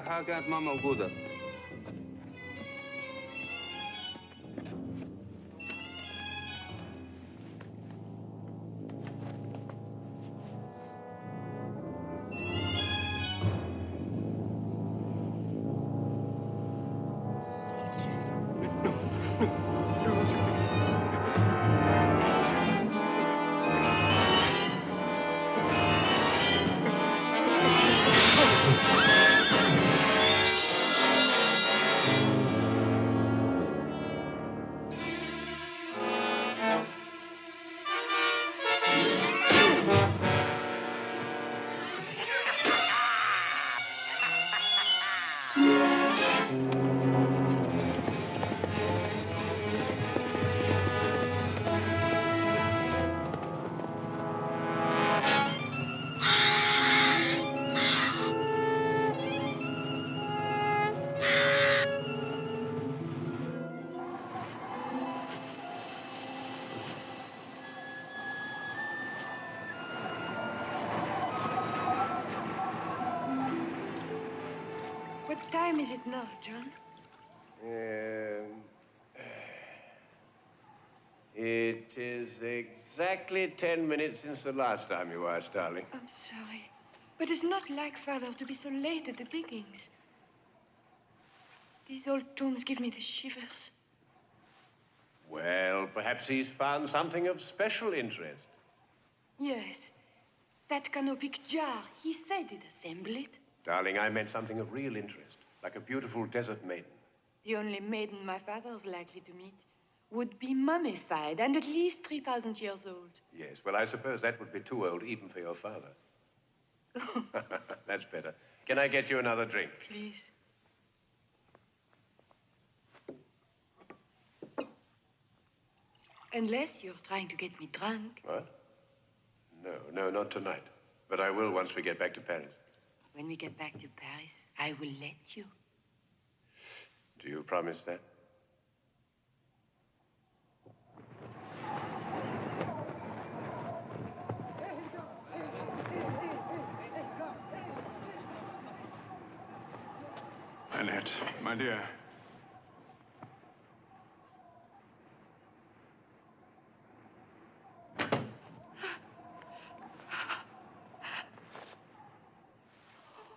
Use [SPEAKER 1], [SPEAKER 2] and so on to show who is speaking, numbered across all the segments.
[SPEAKER 1] حاجات ما موجودة.
[SPEAKER 2] What time is it now, John?
[SPEAKER 3] It is exactly 10 minutes since the last time you asked, darling.
[SPEAKER 2] I'm sorry, but it's not like Father to be so late at the diggings. These old tombs give me the shivers.
[SPEAKER 3] Well, perhaps he's found something of special interest.
[SPEAKER 2] Yes, that canopic jar. He said he'd assemble it.
[SPEAKER 3] Darling, I meant something of real interest, like a beautiful desert maiden.
[SPEAKER 2] The only maiden my father's likely to meet would be mummified and at least 3,000 years old.
[SPEAKER 3] Yes, well, I suppose that would be too old even for your father. That's better. Can I get you another drink?
[SPEAKER 2] Please. Unless you're trying to get me drunk.
[SPEAKER 3] What? No, not tonight. But I will once we get back to Paris.
[SPEAKER 2] When we get back to Paris, I will let you.
[SPEAKER 3] Do you promise that?
[SPEAKER 4] Annette, my dear.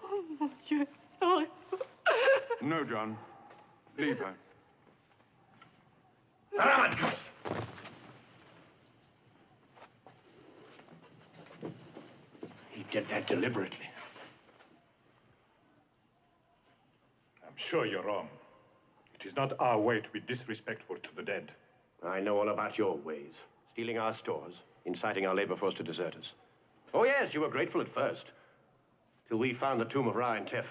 [SPEAKER 2] Oh, mon Dieu, sorry.
[SPEAKER 4] No, John. Leave her.
[SPEAKER 3] He did that deliberately.
[SPEAKER 5] I'm sure you're wrong. It is not our way to be disrespectful to the dead.
[SPEAKER 3] I know all about your ways. Stealing our stores, inciting our labor force to desert us. Oh, yes, you were grateful at first. Till we found the tomb of Ra-Antef.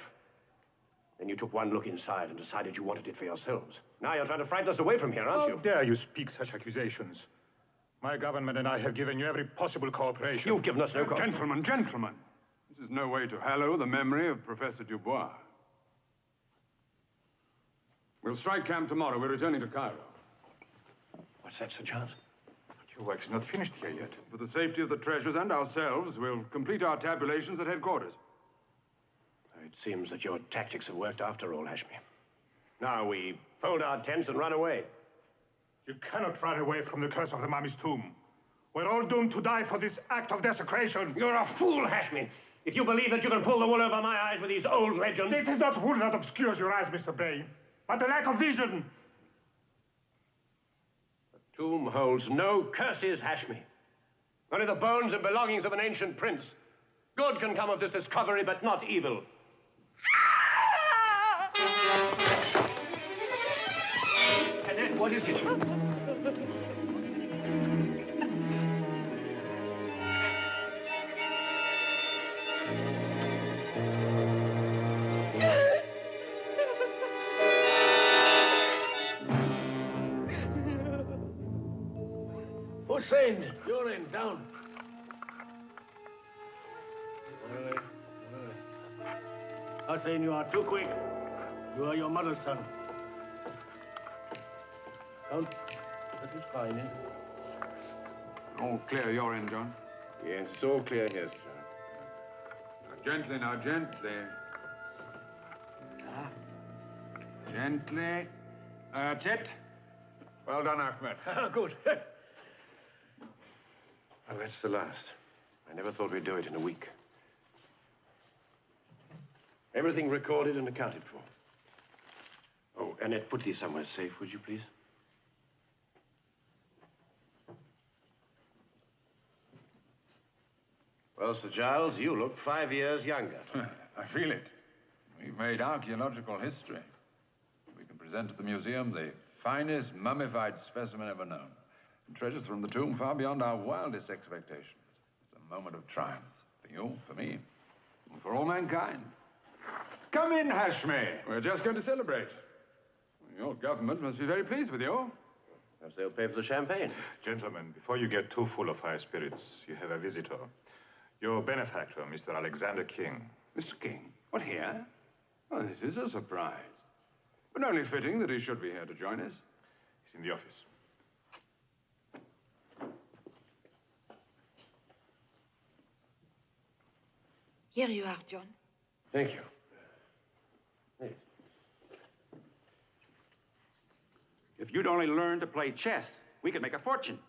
[SPEAKER 3] Then you took one look inside and decided you wanted it for yourselves. Now you're trying to frighten us away from here, aren't you?
[SPEAKER 5] How dare you speak such accusations? My government and I have given you every possible cooperation.
[SPEAKER 3] You've given us no cooperation.
[SPEAKER 4] Gentlemen. This is no way to hallow the memory of Professor Dubois. We'll strike camp tomorrow. We're returning to Cairo.
[SPEAKER 3] What's that, Sir Giles?
[SPEAKER 5] Your work's not finished here yet.
[SPEAKER 4] For the safety of the treasures and ourselves, we'll complete our tabulations at headquarters.
[SPEAKER 3] It seems that your tactics have worked after all, Hashmi. Now we fold our tents and run away.
[SPEAKER 5] You cannot run away from the curse of the mummy's tomb. We're all doomed to die for this act of desecration.
[SPEAKER 3] You're a fool, Hashmi. If you believe that you can pull the wool over my eyes with these old legends...
[SPEAKER 5] It is not wool that obscures your eyes, Mr. Bray, but the lack of vision.
[SPEAKER 3] The tomb holds no curses, Hashmi. Only the bones and belongings of an ancient prince. Good can come of this discovery, but not evil. Annette, what is it? Hussein, you're in, down.
[SPEAKER 6] Hussein, you are too quick. You are your mother's son. Count. That is fine, eh?
[SPEAKER 4] All clear your end, John?
[SPEAKER 3] Yes, it's all clear here, sir.
[SPEAKER 4] Now, gently, now, gently. Gently. That's it. Well done, Ahmed.
[SPEAKER 6] Good.
[SPEAKER 3] Well, that's the last. I never thought we'd do it in a week. Everything recorded and accounted for. Oh, Annette, put these somewhere safe, would you, please? Well, Sir Giles, you look 5 years younger.
[SPEAKER 4] I feel it. We've made archaeological history. We can present to the museum the finest mummified specimen ever known. And treasures from the tomb far beyond our wildest expectations. It's a moment of triumph for you, for me, and for all mankind. Come in, Hashmi. We're just going to celebrate. Your government must be very pleased with you.
[SPEAKER 3] Perhaps they'll pay for the champagne.
[SPEAKER 5] Gentlemen, before you get too full of high spirits, you have a visitor. Your benefactor, Mr. Alexander King.
[SPEAKER 4] Mr. King? What, here? Oh, this is a surprise. But only fitting that he should be here to join us.
[SPEAKER 5] He's in the office.
[SPEAKER 2] Here you are, John.
[SPEAKER 3] Thank you. Please.
[SPEAKER 1] If you'd only learn to play chess, we could make a fortune.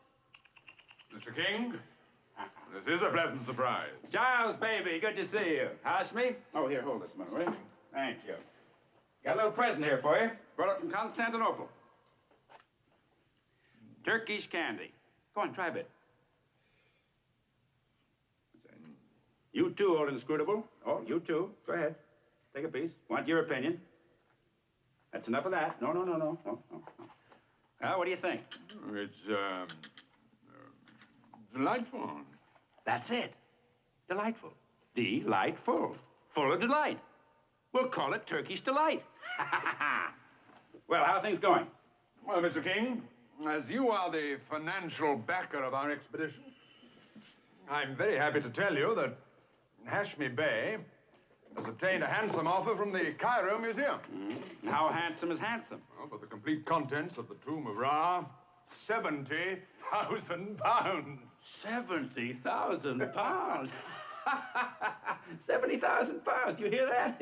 [SPEAKER 4] Mr. King, this is a pleasant surprise.
[SPEAKER 1] Giles, baby, good to see you. Hashmi? Oh, here, hold this a minute, will you? Thank you. Got a little present here for you. Brought it from Constantinople. Turkish candy. Go on, try a bit. You too, old inscrutable. Oh, you too. Go ahead. Take a piece. Want your opinion. That's enough of that. No. Well, what do you think?
[SPEAKER 4] It's, delightful.
[SPEAKER 1] That's it. Delightful. Delightful. Full of delight. We'll call it Turkish delight. Well, how are things going?
[SPEAKER 4] Well, Mr. King, as you are the financial backer of our expedition, I'm very happy to tell you that Hashmi Bey has obtained a handsome offer from the Cairo Museum.
[SPEAKER 1] How handsome is handsome?
[SPEAKER 4] Well, for the complete contents of the tomb of Ra, £70,000.
[SPEAKER 1] 70,000 pounds. 70,000 pounds. You hear that?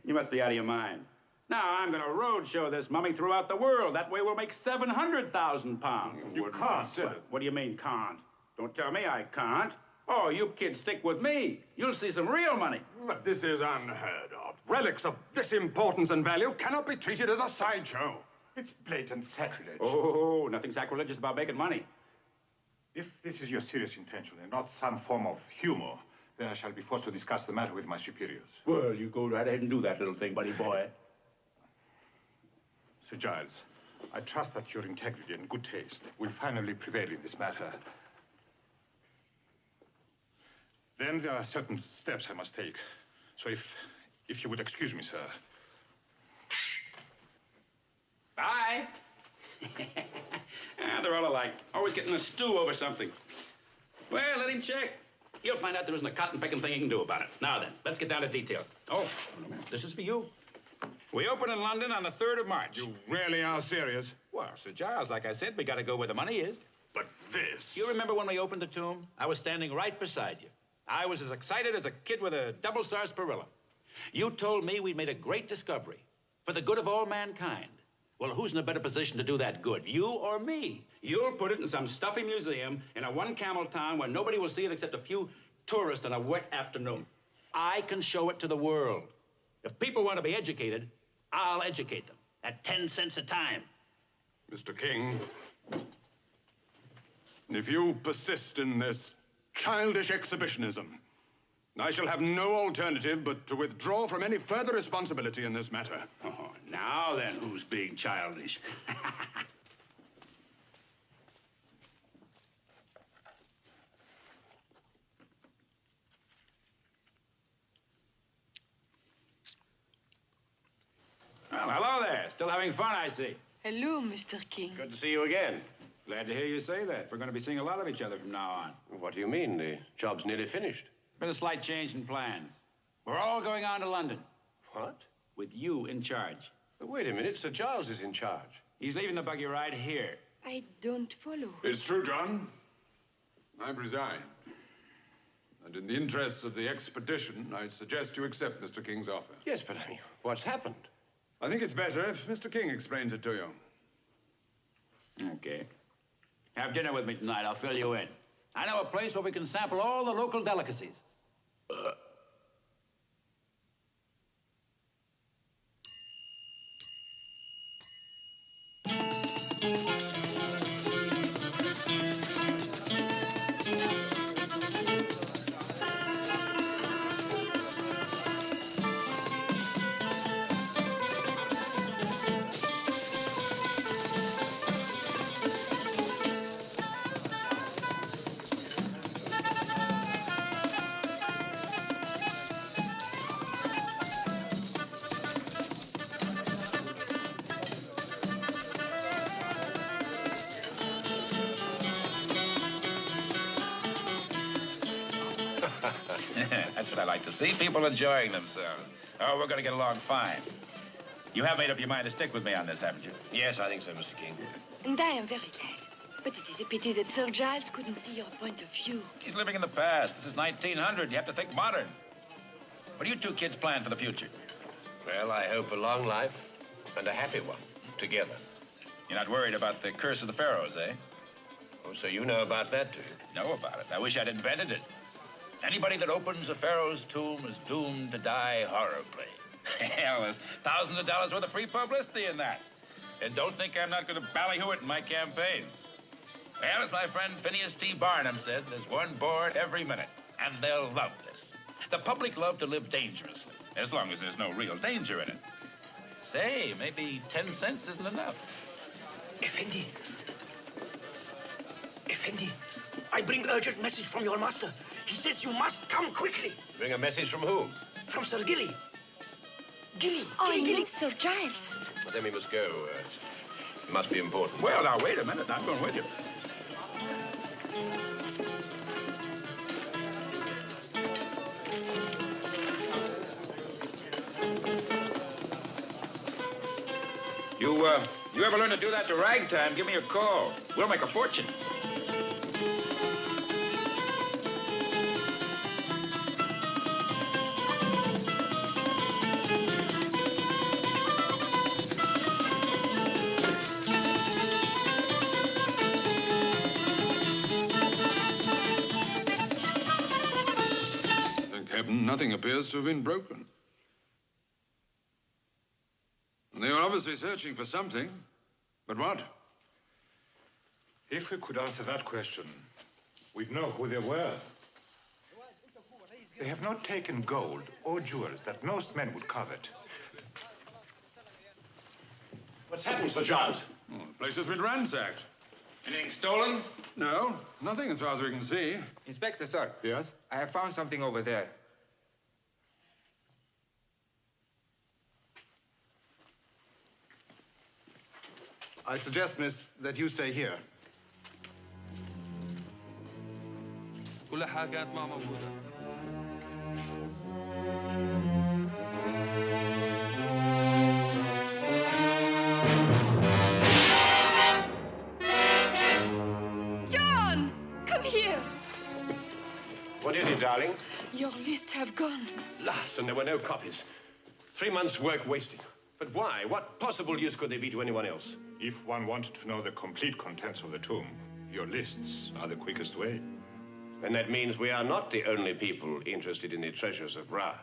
[SPEAKER 1] You must be out of your mind. Now, I'm going to roadshow this mummy throughout the world. That way we'll make 700,000 pounds.
[SPEAKER 5] You can't.
[SPEAKER 1] What do you mean, can't? Don't tell me I can't. Oh, you kids stick with me. You'll see some real money.
[SPEAKER 4] But this is unheard of. Relics of this importance and value cannot be treated as a sideshow.
[SPEAKER 5] It's blatant sacrilege.
[SPEAKER 1] Oh, nothing sacrilegious about making money.
[SPEAKER 5] If this is your serious intention and not some form of humor, then I shall be forced to discuss the matter with my superiors.
[SPEAKER 1] Well, you go right ahead and do that little thing, buddy boy.
[SPEAKER 5] Sir Giles, I trust that your integrity and good taste will finally prevail in this matter. Then there are certain steps I must take. So if you would excuse me, sir.
[SPEAKER 1] Bye. They're all alike. Always getting a stew over something. Well, let him check. You'll find out there isn't a cotton-picking thing he can do about it. Now then, let's get down to details. Oh, this is for you. We open in London on the 3rd of March.
[SPEAKER 4] You really are serious?
[SPEAKER 1] Well, Sir Giles, like I said, we got to go where the money is.
[SPEAKER 4] But this...
[SPEAKER 1] You remember when we opened the tomb? I was standing right beside you. I was as excited as a kid with a double sarsaparilla. You told me we'd made a great discovery for the good of all mankind. Well, who's in a better position to do that good, you or me? You'll put it in some stuffy museum in a one-camel town where nobody will see it except a few tourists on a wet afternoon. I can show it to the world. If people want to be educated, I'll educate them at 10 cents a time.
[SPEAKER 4] Mr. King, if you persist in this childish exhibitionism, I shall have no alternative but to withdraw from any further responsibility in this matter.
[SPEAKER 1] Oh, now then, who's being childish? Well, hello there. Still having fun, I see.
[SPEAKER 2] Hello, Mr. King.
[SPEAKER 3] Good to see you again.
[SPEAKER 1] Glad to hear you say that. We're going to be seeing a lot of each other from now on.
[SPEAKER 3] What do you mean? The job's nearly finished.
[SPEAKER 1] Been a slight change in plans. We're all going on to London.
[SPEAKER 3] What?
[SPEAKER 1] With you in charge.
[SPEAKER 3] But wait a minute. Sir Giles is in charge.
[SPEAKER 1] He's leaving the buggy ride here.
[SPEAKER 2] I don't follow.
[SPEAKER 4] It's true, John. I've resigned. And in the interests of the expedition, I'd suggest you accept Mr. King's offer.
[SPEAKER 3] Yes, but I mean, what's happened?
[SPEAKER 4] I think it's better if Mr. King explains it to you.
[SPEAKER 1] Okay. Have dinner with me tonight. I'll fill you in. I know a place where we can sample all the local delicacies.
[SPEAKER 7] That's what I like to see, people enjoying themselves. Oh, we're going to get along fine. You have made up your mind to stick with me on this, haven't you?
[SPEAKER 3] Yes, I think so, Mr. King.
[SPEAKER 2] And I am very glad. But it is a pity that Sir Giles couldn't see your point of view.
[SPEAKER 7] He's living in the past. This is 1900. You have to think modern. What do you two kids plan for the future?
[SPEAKER 3] Well, I hope a long life and a happy one together.
[SPEAKER 7] You're not worried about the curse of the pharaohs, eh?
[SPEAKER 3] Oh, so you know about that, do you?
[SPEAKER 7] Know about it. I wish I'd invented it. Anybody that opens a pharaoh's tomb is doomed to die horribly. Hell, there's thousands of dollars worth of free publicity in that. And don't think I'm not going to ballyhoo it in my campaign. Well, as my friend Phineas T. Barnum said, there's one born every minute, and they'll love this. The public love to live dangerously, as long as there's no real danger in it. Say, maybe 10 cents isn't enough.
[SPEAKER 8] Effendi. Effendi, I bring urgent message from your master. He says you must come quickly.
[SPEAKER 3] Bring a message from whom?
[SPEAKER 8] From Sir Gilly. Gilly.
[SPEAKER 2] Oh,
[SPEAKER 8] Gilly,
[SPEAKER 2] I
[SPEAKER 8] Gilly.
[SPEAKER 2] mean Sir Giles.
[SPEAKER 3] Well, then we must go. It must be important.
[SPEAKER 7] Well, now, wait a minute. I'm going with you. You ever learn to do that to ragtime, give me a call. We'll make a fortune.
[SPEAKER 4] Thank heaven, nothing appears to have been broken. They were obviously searching for something. But what?
[SPEAKER 5] If we could answer that question, we'd know who they were. They have not taken gold or jewels that most men would covet.
[SPEAKER 3] What's happened, Sir Giles?
[SPEAKER 4] Oh, the place has been ransacked.
[SPEAKER 7] Anything stolen?
[SPEAKER 4] No, nothing as far as we can see.
[SPEAKER 9] Inspector, sir.
[SPEAKER 5] Yes?
[SPEAKER 9] I have found something over there.
[SPEAKER 10] I suggest, miss, that you stay here.
[SPEAKER 9] كل حاجات ما موجودة.
[SPEAKER 2] John! Come here!
[SPEAKER 3] What is it, darling?
[SPEAKER 2] Your lists have gone.
[SPEAKER 3] Last, and there were no copies. 3 months' work wasted. But why? What possible use could they be to anyone else?
[SPEAKER 5] If one wanted to know the complete contents of the tomb, your lists are the quickest way.
[SPEAKER 3] And that means we are not the only people interested in the treasures of Ra.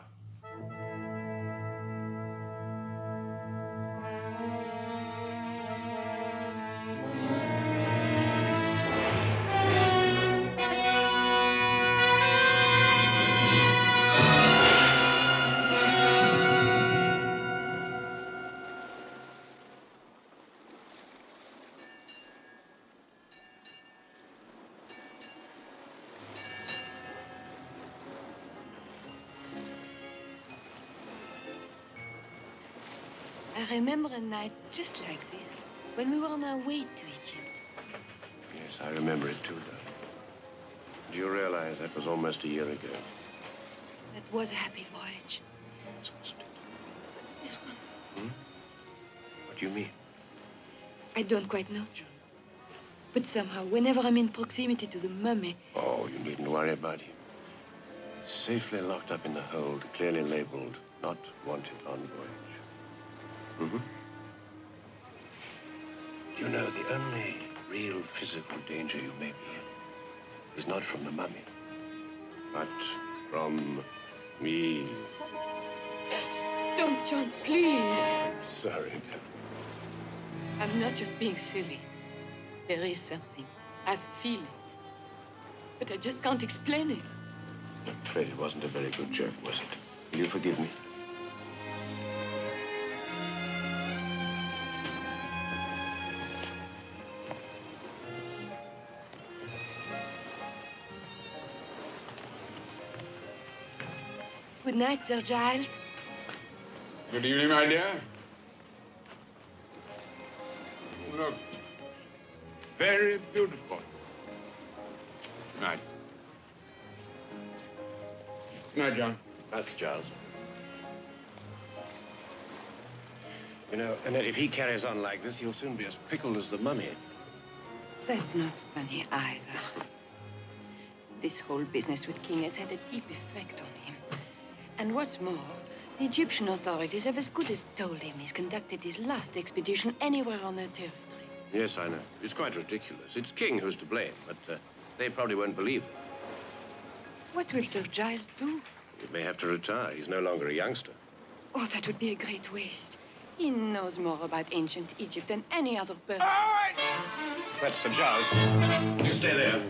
[SPEAKER 2] I remember a night just like this, when we were on our way to Egypt.
[SPEAKER 3] Yes, I remember it too, darling. Do you realize that was almost a year ago?
[SPEAKER 2] That was a happy voyage.
[SPEAKER 3] Yes, wasn't it?
[SPEAKER 2] But this one,
[SPEAKER 3] What do you mean?
[SPEAKER 2] I don't quite know, John. But somehow, whenever I'm in proximity to the mummy,
[SPEAKER 3] Oh, you needn't worry about him. Safely locked up in the hold, clearly labeled, not wanted on voyage. Mm-hmm. You know, the only real physical danger you may be in is not from the mummy, but from me.
[SPEAKER 2] Don't, John, please.
[SPEAKER 3] I'm sorry.
[SPEAKER 2] I'm not just being silly. There is something. I feel it. But I just can't explain it.
[SPEAKER 3] I'm afraid it wasn't a very good joke, was it? Will you forgive me?
[SPEAKER 2] Good night, Sir Giles.
[SPEAKER 4] Good evening, my dear. Look. Very beautiful. Good night. Good night, John.
[SPEAKER 3] That's Giles. You know, Annette, if he carries on like this, he'll soon be as pickled as the mummy.
[SPEAKER 2] That's not funny either. This whole business with King has had a deep effect on him. And what's more, the Egyptian authorities have as good as told him he's conducted his last expedition anywhere on their territory.
[SPEAKER 3] Yes, I know. It's quite ridiculous. It's King who's to blame, but they probably won't believe it.
[SPEAKER 2] What will Sir Giles do?
[SPEAKER 3] He may have to retire. He's no longer a youngster.
[SPEAKER 2] Oh, that would be a great waste. He knows more about ancient Egypt than any other person.
[SPEAKER 3] That's Sir Giles. You stay there.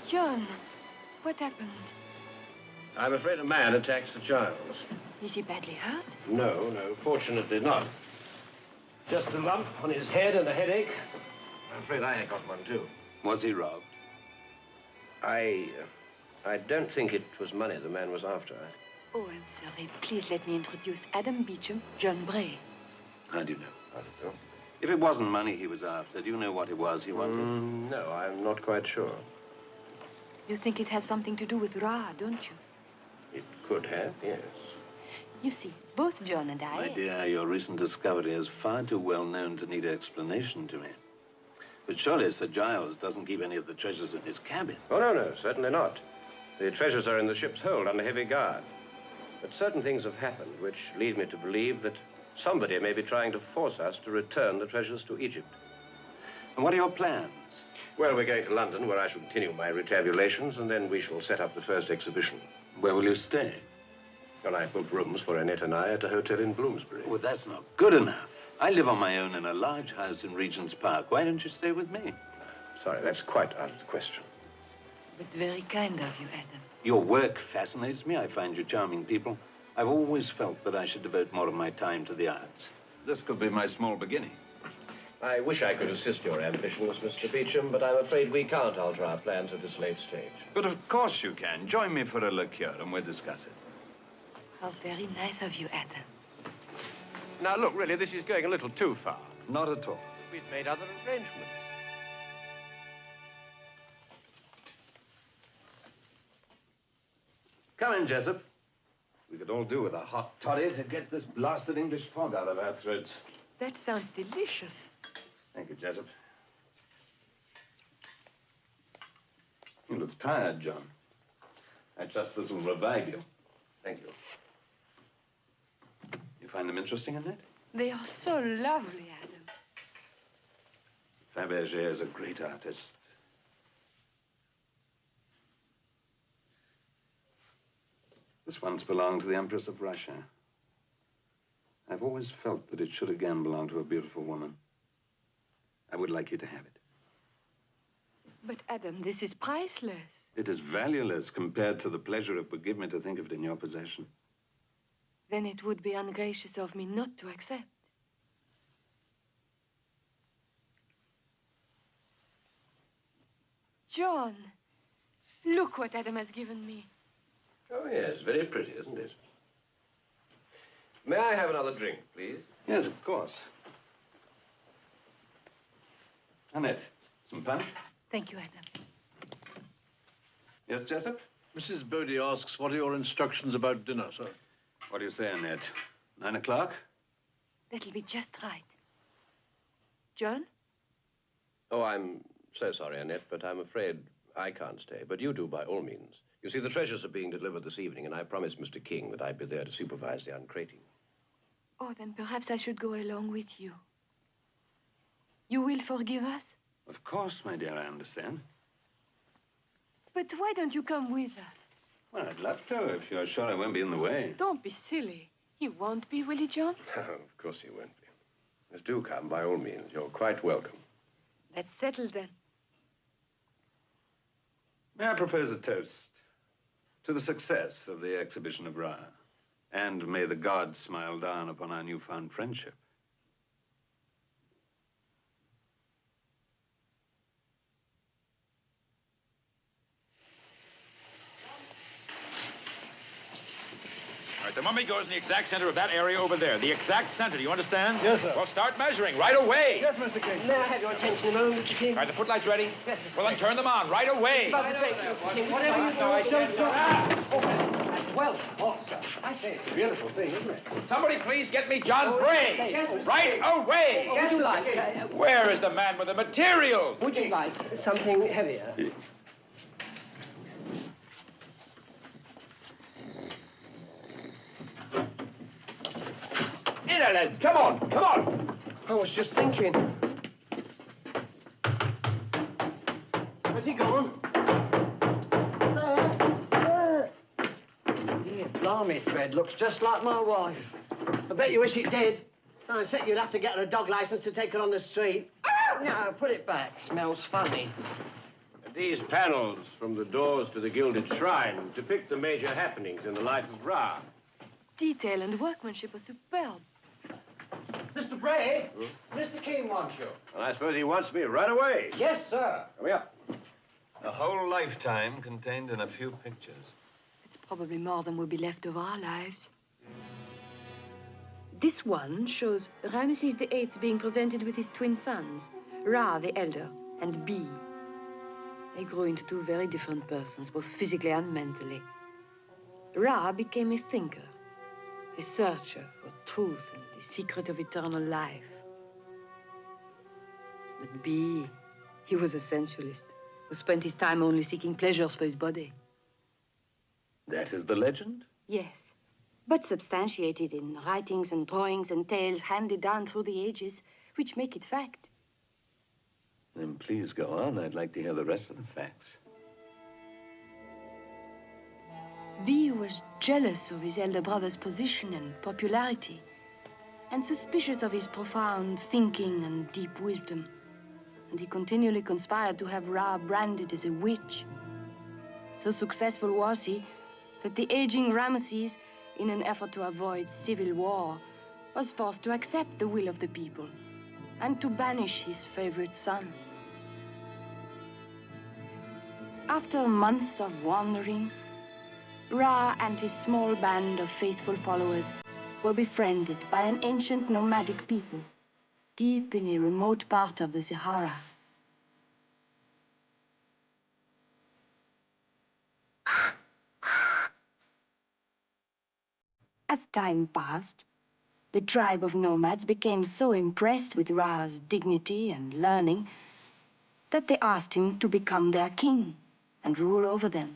[SPEAKER 2] John, what happened?
[SPEAKER 3] I'm afraid a man attacked Sir Giles.
[SPEAKER 2] Is he badly hurt?
[SPEAKER 3] No, fortunately not. Just a lump on his head and a headache. I'm afraid I got one, too.
[SPEAKER 1] Was he robbed?
[SPEAKER 3] I don't think it was money the man was after.
[SPEAKER 2] Oh, I'm sorry. Please let me introduce Adam Beauchamp, John Bray.
[SPEAKER 1] How do you know?
[SPEAKER 3] I don't know.
[SPEAKER 1] If it wasn't money he was after, do you know what it was he wanted?
[SPEAKER 3] No, I'm not quite sure.
[SPEAKER 2] You think it has something to do with Ra, don't you?
[SPEAKER 3] It could have, yes.
[SPEAKER 2] You see, both John and I...
[SPEAKER 1] My dear, your recent discovery is far too well known to need explanation to me. But surely Sir Giles doesn't keep any of the treasures in his cabin.
[SPEAKER 3] Oh, no, certainly not. The treasures are in the ship's hold under heavy guard. But certain things have happened which lead me to believe that somebody may be trying to force us to return the treasures to Egypt.
[SPEAKER 1] And what are your plans?
[SPEAKER 3] Well, we're going to London, where I shall continue my retabulations, and then we shall set up the first exhibition.
[SPEAKER 1] Where will you stay?
[SPEAKER 3] Well, I booked rooms for Annette and I at a hotel in Bloomsbury.
[SPEAKER 1] Well, that's not good enough. I live on my own in a large house in Regent's Park. Why don't you stay with me?
[SPEAKER 3] Sorry, that's quite out of the question.
[SPEAKER 2] But very kind of you, Adam.
[SPEAKER 1] Your work fascinates me. I find you charming people. I've always felt that I should devote more of my time to the arts. This could be my small beginning.
[SPEAKER 3] I wish I could assist your ambitions, Mr. Beauchamp, but I'm afraid we can't alter our plans at this late stage.
[SPEAKER 1] But of course you can. Join me for a liqueur and we'll discuss it.
[SPEAKER 2] How very nice of you, Adam.
[SPEAKER 3] Now, look, really, this is going a little too far.
[SPEAKER 1] Not at all.
[SPEAKER 3] We'd made other arrangements.
[SPEAKER 1] Come in, Jessup. We could all do with a hot toddy to get this blasted English fog out of our throats.
[SPEAKER 2] That sounds delicious.
[SPEAKER 1] Thank you, Jessup.
[SPEAKER 11] You look tired, John. I trust this will revive you.
[SPEAKER 3] Thank you.
[SPEAKER 11] You find them interesting, Annette?
[SPEAKER 2] They are so lovely, Adam.
[SPEAKER 11] Fabergé is a great artist. This once belonged to the Empress of Russia. I've always felt that it should again belong to a beautiful woman. I would like you to have it.
[SPEAKER 2] But, Adam, this is priceless.
[SPEAKER 11] It is valueless compared to the pleasure it would give me to think of it in your possession.
[SPEAKER 2] Then it would be ungracious of me not to accept. John, look what Adam has given me.
[SPEAKER 3] Oh, yes, very pretty, isn't it? May I have another drink, please?
[SPEAKER 11] Yes, of course. Annette, some punch?
[SPEAKER 2] Thank you, Adam.
[SPEAKER 11] Yes, Jessup?
[SPEAKER 6] Mrs. Bodie asks, what are your instructions about dinner, sir?
[SPEAKER 11] What do you say, Annette? 9 o'clock?
[SPEAKER 2] That'll be just right. John?
[SPEAKER 3] Oh, I'm so sorry, Annette, but I'm afraid I can't stay. But you do, by all means. You see, the treasures are being delivered this evening, and I promised Mr. King that I'd be there to supervise the uncrating.
[SPEAKER 2] Oh, then perhaps I should go along with you. You will forgive us?
[SPEAKER 11] Of course, my dear, I understand.
[SPEAKER 2] But why don't you come with us?
[SPEAKER 11] Well, I'd love to, if you're sure I won't be in the way.
[SPEAKER 2] Don't be silly. You won't be, will you, John?
[SPEAKER 3] Of course you won't be. But do come, by all means. You're quite welcome.
[SPEAKER 2] That's settled, then.
[SPEAKER 11] May I propose a toast to the success of the exhibition of Ra, and may the gods smile down upon our newfound friendship.
[SPEAKER 1] All right, the mummy goes in the exact center of that area over there. The exact center, do you understand?
[SPEAKER 5] Yes, sir.
[SPEAKER 1] Well, start measuring right away.
[SPEAKER 5] Yes, Mr. King.
[SPEAKER 8] May I have your attention a moment, Mr. King?
[SPEAKER 1] All right, the footlights ready?
[SPEAKER 8] Yes, Mr.
[SPEAKER 1] Well, then turn them on right away.
[SPEAKER 8] About the drapes, Mr. King. Whatever you do, don't drop. Well, what, sir? I say it's a beautiful thing, isn't it?
[SPEAKER 1] Somebody please get me John Bray.
[SPEAKER 8] Yes, Mr.
[SPEAKER 1] Right
[SPEAKER 8] King.
[SPEAKER 1] away.
[SPEAKER 8] Would you like...
[SPEAKER 1] Where is the man with the materials?
[SPEAKER 8] would you like something heavier?
[SPEAKER 3] In there, lads. Come on, come on.
[SPEAKER 8] I was just thinking. Where's he gone? Yeah, blimey, Fred. Looks just like my wife. I bet you wish it did. I said you'd have to get her a dog license to take her on the street. No, put it back. Smells funny.
[SPEAKER 3] These panels from the doors to the Gilded Shrine depict the major happenings in the life of Ra.
[SPEAKER 2] Detail and workmanship are superb.
[SPEAKER 8] Mr. Bray, Mr. King wants you.
[SPEAKER 3] Well, I suppose he wants me right away.
[SPEAKER 8] Yes, sir.
[SPEAKER 3] Come here.
[SPEAKER 11] A whole lifetime contained in a few pictures.
[SPEAKER 2] It's probably more than will be left of our lives. This one shows Ramesses VIII being presented with his twin sons, Ra the elder and B. They grew into two very different persons, both physically and mentally. Ra became a thinker, a searcher for truth and the secret of eternal life. But B, he was a sensualist who spent his time only seeking pleasures for his body.
[SPEAKER 11] That is the legend?
[SPEAKER 2] Yes, but substantiated in writings and drawings and tales handed down through the ages, which make it fact.
[SPEAKER 11] Then please go on. I'd like to hear the rest of the facts.
[SPEAKER 2] B was jealous of his elder brother's position and popularity, and suspicious of his profound thinking and deep wisdom. And he continually conspired to have Ra branded as a witch. So successful was he that the aging Ramesses, in an effort to avoid civil war, was forced to accept the will of the people and to banish his favorite son. After months of wandering, Ra and his small band of faithful followers were befriended by an ancient nomadic people deep in a remote part of the Sahara. As time passed, the tribe of nomads became so impressed with Ra's dignity and learning that they asked him to become their king. and rule over them.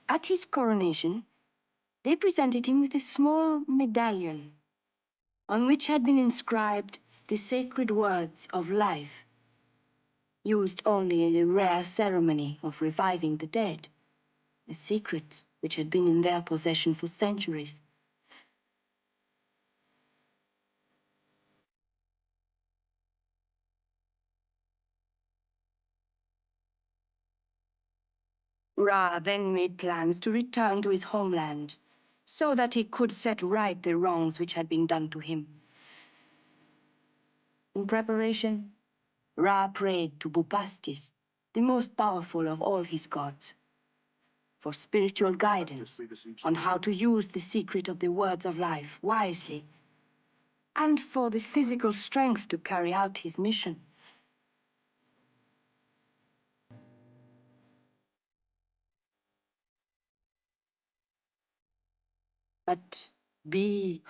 [SPEAKER 2] At his coronation, they presented him with a small medallion on which had been inscribed the sacred words of life, used only in a rare ceremony of reviving the dead, a secret which had been in their possession for centuries. Ra then made plans to return to his homeland so that he could set right the wrongs which had been done to him. In preparation, Ra prayed to Bubastis, the most powerful of all his gods, for spiritual guidance on how to use the secret of the words of life wisely, and for the physical strength to carry out his mission. But B,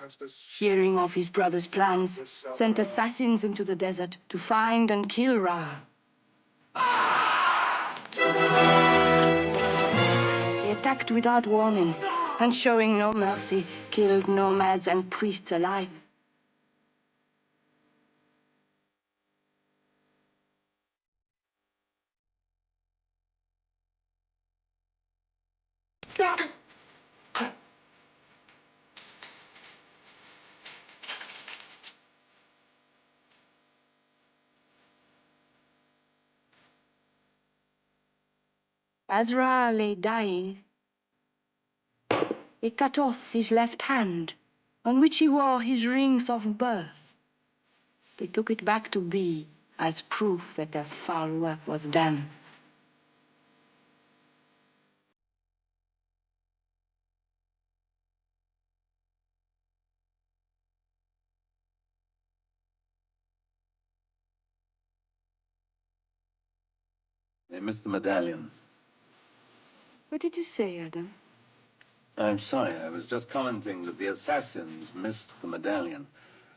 [SPEAKER 2] hearing of his brother's plans, sent assassins into the desert to find and kill Ra. They attacked without warning, and showing no mercy, killed nomads and priests alike. As Ra lay dying, they cut off his left hand, on which he wore his rings of birth. They took it back to B as proof that their foul work was done.
[SPEAKER 11] They missed the medallion.
[SPEAKER 2] What did you say, Adam?
[SPEAKER 11] I'm sorry, I was just commenting that the assassins missed the medallion.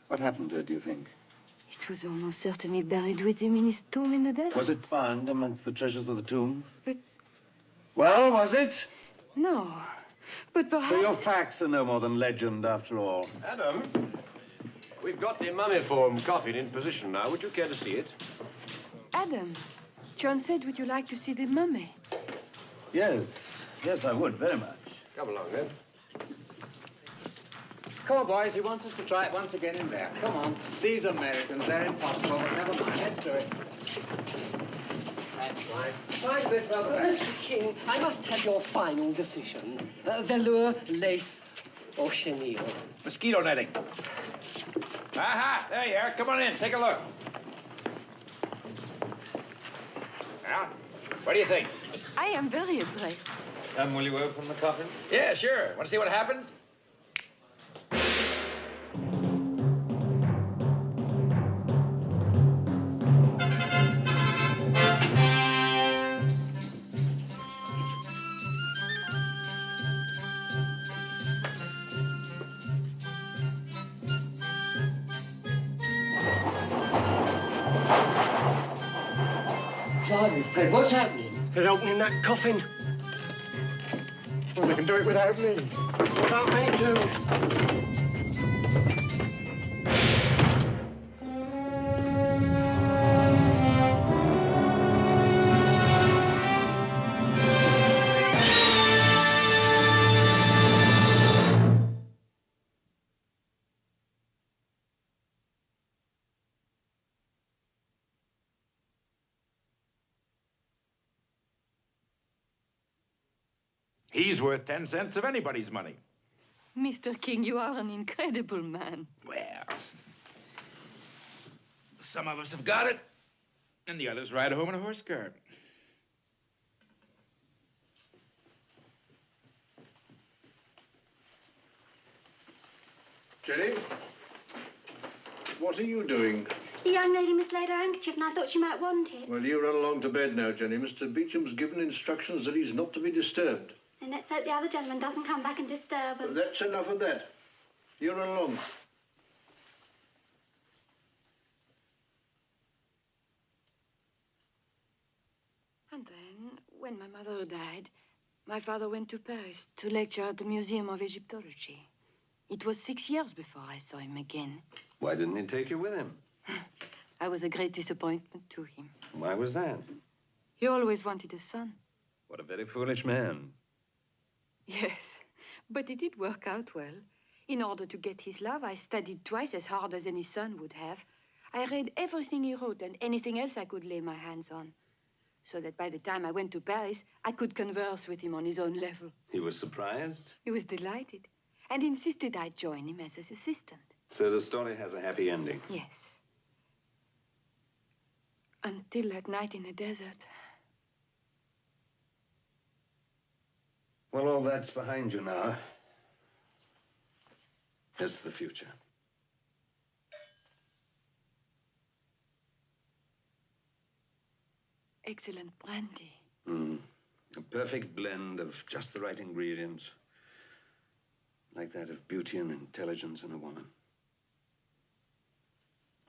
[SPEAKER 11] What happened to it, do you think?
[SPEAKER 2] It was almost certainly buried with him in his tomb in the desert.
[SPEAKER 11] Was it found amongst the treasures of the tomb?
[SPEAKER 2] But...
[SPEAKER 11] Well, was it?
[SPEAKER 2] No. But perhaps...
[SPEAKER 11] So your facts are no more than legend, after all.
[SPEAKER 3] Adam, we've got the mummiform coffin in position now. Would you care to see it?
[SPEAKER 2] Adam, John said, would you like to see the mummy?
[SPEAKER 11] Yes. Yes, I would, very much.
[SPEAKER 3] Come along, then.
[SPEAKER 12] Come on, boys. He wants us to try it once again in there. Come on. These Americans, they're impossible, but never mind. Let's do it. That's right. Try a bit further back.
[SPEAKER 13] Mr. King, I must have your final decision. Velour, lace, or chenille?
[SPEAKER 7] Mosquito netting. Aha! There you are. Come on in. Take a look. Now, what do you think?
[SPEAKER 2] I am very impressed.
[SPEAKER 9] And will you open the coffin?
[SPEAKER 7] Yeah, sure. Want to see what happens?
[SPEAKER 8] Blimey, Fred, what's happening?
[SPEAKER 6] They're opening that coffin. Well, they can do it without me.
[SPEAKER 8] Without me, too.
[SPEAKER 7] He's worth 10 cents of anybody's money.
[SPEAKER 2] Mr. King, you are an incredible man.
[SPEAKER 7] Well, some of us have got it, and the others ride home in a horse cart.
[SPEAKER 5] Jenny, what are you doing?
[SPEAKER 14] The young lady mislaid her handkerchief, and I thought she might want it.
[SPEAKER 5] Well, you run along to bed now, Jenny. Mr. Beauchamp's given instructions that he's not to be disturbed.
[SPEAKER 14] And let's hope the other gentleman doesn't come back and disturb him.
[SPEAKER 5] That's enough of that. You run along.
[SPEAKER 2] And then When my mother died, my father went to Paris to lecture at the Museum of Egyptology. It was 6 years before I saw him again.
[SPEAKER 11] Why didn't he take you with him?
[SPEAKER 2] I was a great disappointment to him.
[SPEAKER 11] Why was that?
[SPEAKER 2] He always wanted a son.
[SPEAKER 11] What a very foolish man.
[SPEAKER 2] Yes, but it did work out well. In order to get his love, I studied twice as hard as any son would have. I read everything he wrote and anything else I could lay my hands on, so that by the time I went to Paris, I could converse with him on his own level.
[SPEAKER 11] He was surprised?
[SPEAKER 2] He was delighted and insisted I join him as his assistant.
[SPEAKER 11] So the story has a happy ending?
[SPEAKER 2] Yes. Until that night in the desert.
[SPEAKER 11] Well, all that's behind you now. It's the future.
[SPEAKER 2] Excellent brandy.
[SPEAKER 11] A perfect blend of just the right ingredients. Like that of beauty and intelligence in a woman.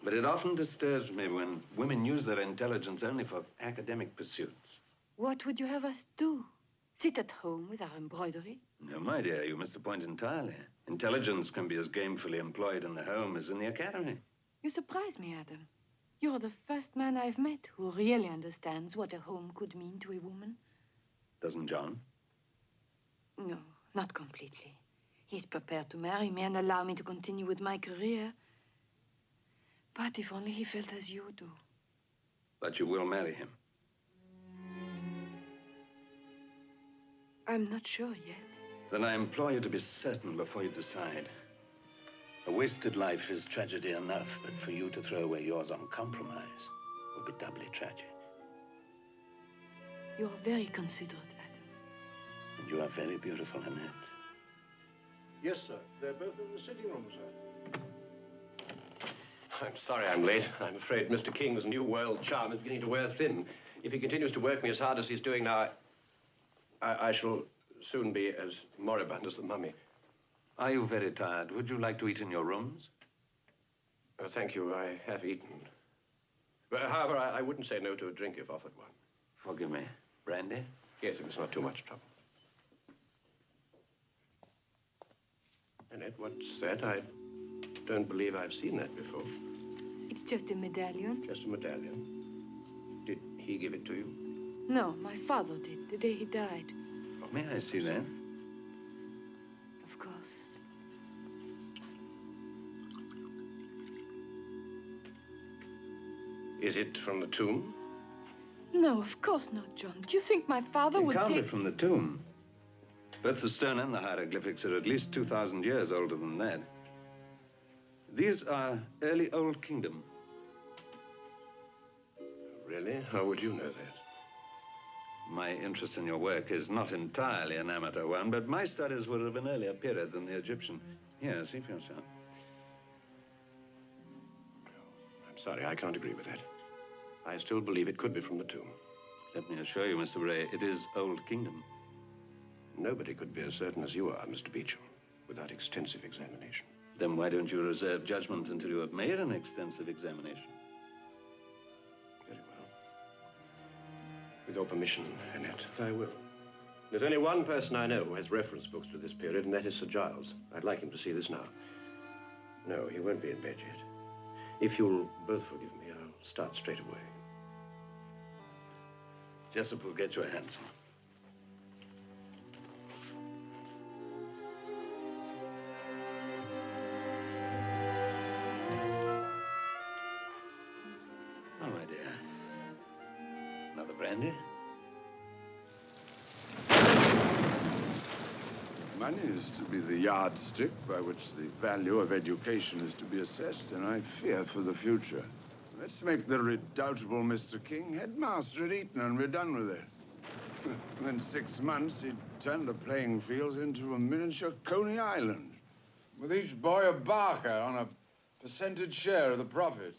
[SPEAKER 11] But it often disturbs me when women use their intelligence only for academic pursuits.
[SPEAKER 2] What would you have us do? Sit at home with our embroidery?
[SPEAKER 11] No, my dear, you missed the point entirely. Intelligence can be as gamefully employed in the home as in the academy.
[SPEAKER 2] You surprise me, Adam. You're the first man I've met who really understands what a home could mean to a woman.
[SPEAKER 11] Doesn't John?
[SPEAKER 2] No, not completely. He's prepared to marry me and allow me to continue with my career. But if only he felt as you do.
[SPEAKER 11] But you will marry him.
[SPEAKER 2] I'm not sure yet.
[SPEAKER 11] Then I implore you to be certain before you decide. A wasted life is tragedy enough, but for you to throw away yours on compromise will be doubly tragic.
[SPEAKER 2] You're very considerate, Adam.
[SPEAKER 11] And you are very beautiful, Annette.
[SPEAKER 6] Yes, sir. They're both in the sitting room, sir.
[SPEAKER 3] I'm sorry I'm late. I'm afraid Mr. King's new world charm is beginning to wear thin. If he continues to work me as hard as he's doing now, I shall soon be as moribund as the mummy.
[SPEAKER 11] Are you very tired? Would you like to eat in your rooms?
[SPEAKER 3] Oh, thank you. I have eaten. But, however, I wouldn't say no to a drink if offered one.
[SPEAKER 11] Forgive me. Brandy?
[SPEAKER 3] Yes, if it's not too much trouble. Annette, what's that? I don't believe I've seen that before.
[SPEAKER 2] It's just a medallion.
[SPEAKER 3] Just a medallion. Did he give it to you?
[SPEAKER 2] No, my father did, the day he died.
[SPEAKER 11] May I see that?
[SPEAKER 2] Of course.
[SPEAKER 3] Is it from the tomb?
[SPEAKER 2] No, of course not, John. Do you think my father would
[SPEAKER 11] It can't
[SPEAKER 2] take...
[SPEAKER 11] be from the tomb. Both the stone and the hieroglyphics are at least 2,000 years older than that. These are early Old Kingdom.
[SPEAKER 3] Really? How would you know that?
[SPEAKER 11] My interest in your work is not entirely an amateur one, but my studies were of an earlier period than the Egyptian. Here, see for yourself.
[SPEAKER 3] I'm sorry, I can't agree with that. I still believe it could be from the tomb.
[SPEAKER 11] Let me assure you, Mr. Bray, it is Old Kingdom.
[SPEAKER 3] Nobody could be as certain as you are, Mr. Beauchamp, without extensive examination.
[SPEAKER 11] Then why don't you reserve judgment until you have made an extensive examination?
[SPEAKER 3] Very well. With your permission, Annette, I will. There's only one person I know who has reference books to this period, and that is Sir Giles. I'd like him to see this now. No, he won't be in bed yet. If you'll both forgive me, I'll start straight away.
[SPEAKER 11] Jessup will get you a hansom. Oh, my dear. Another brandy?
[SPEAKER 4] Money is to be the yardstick by which the value of education is to be assessed, and I fear for the future. Let's make the redoubtable Mr. King headmaster at Eton and we're done with it. In 6 months, he'd turn the playing fields into a miniature Coney Island, with each boy a barker on a percentage share of the profits.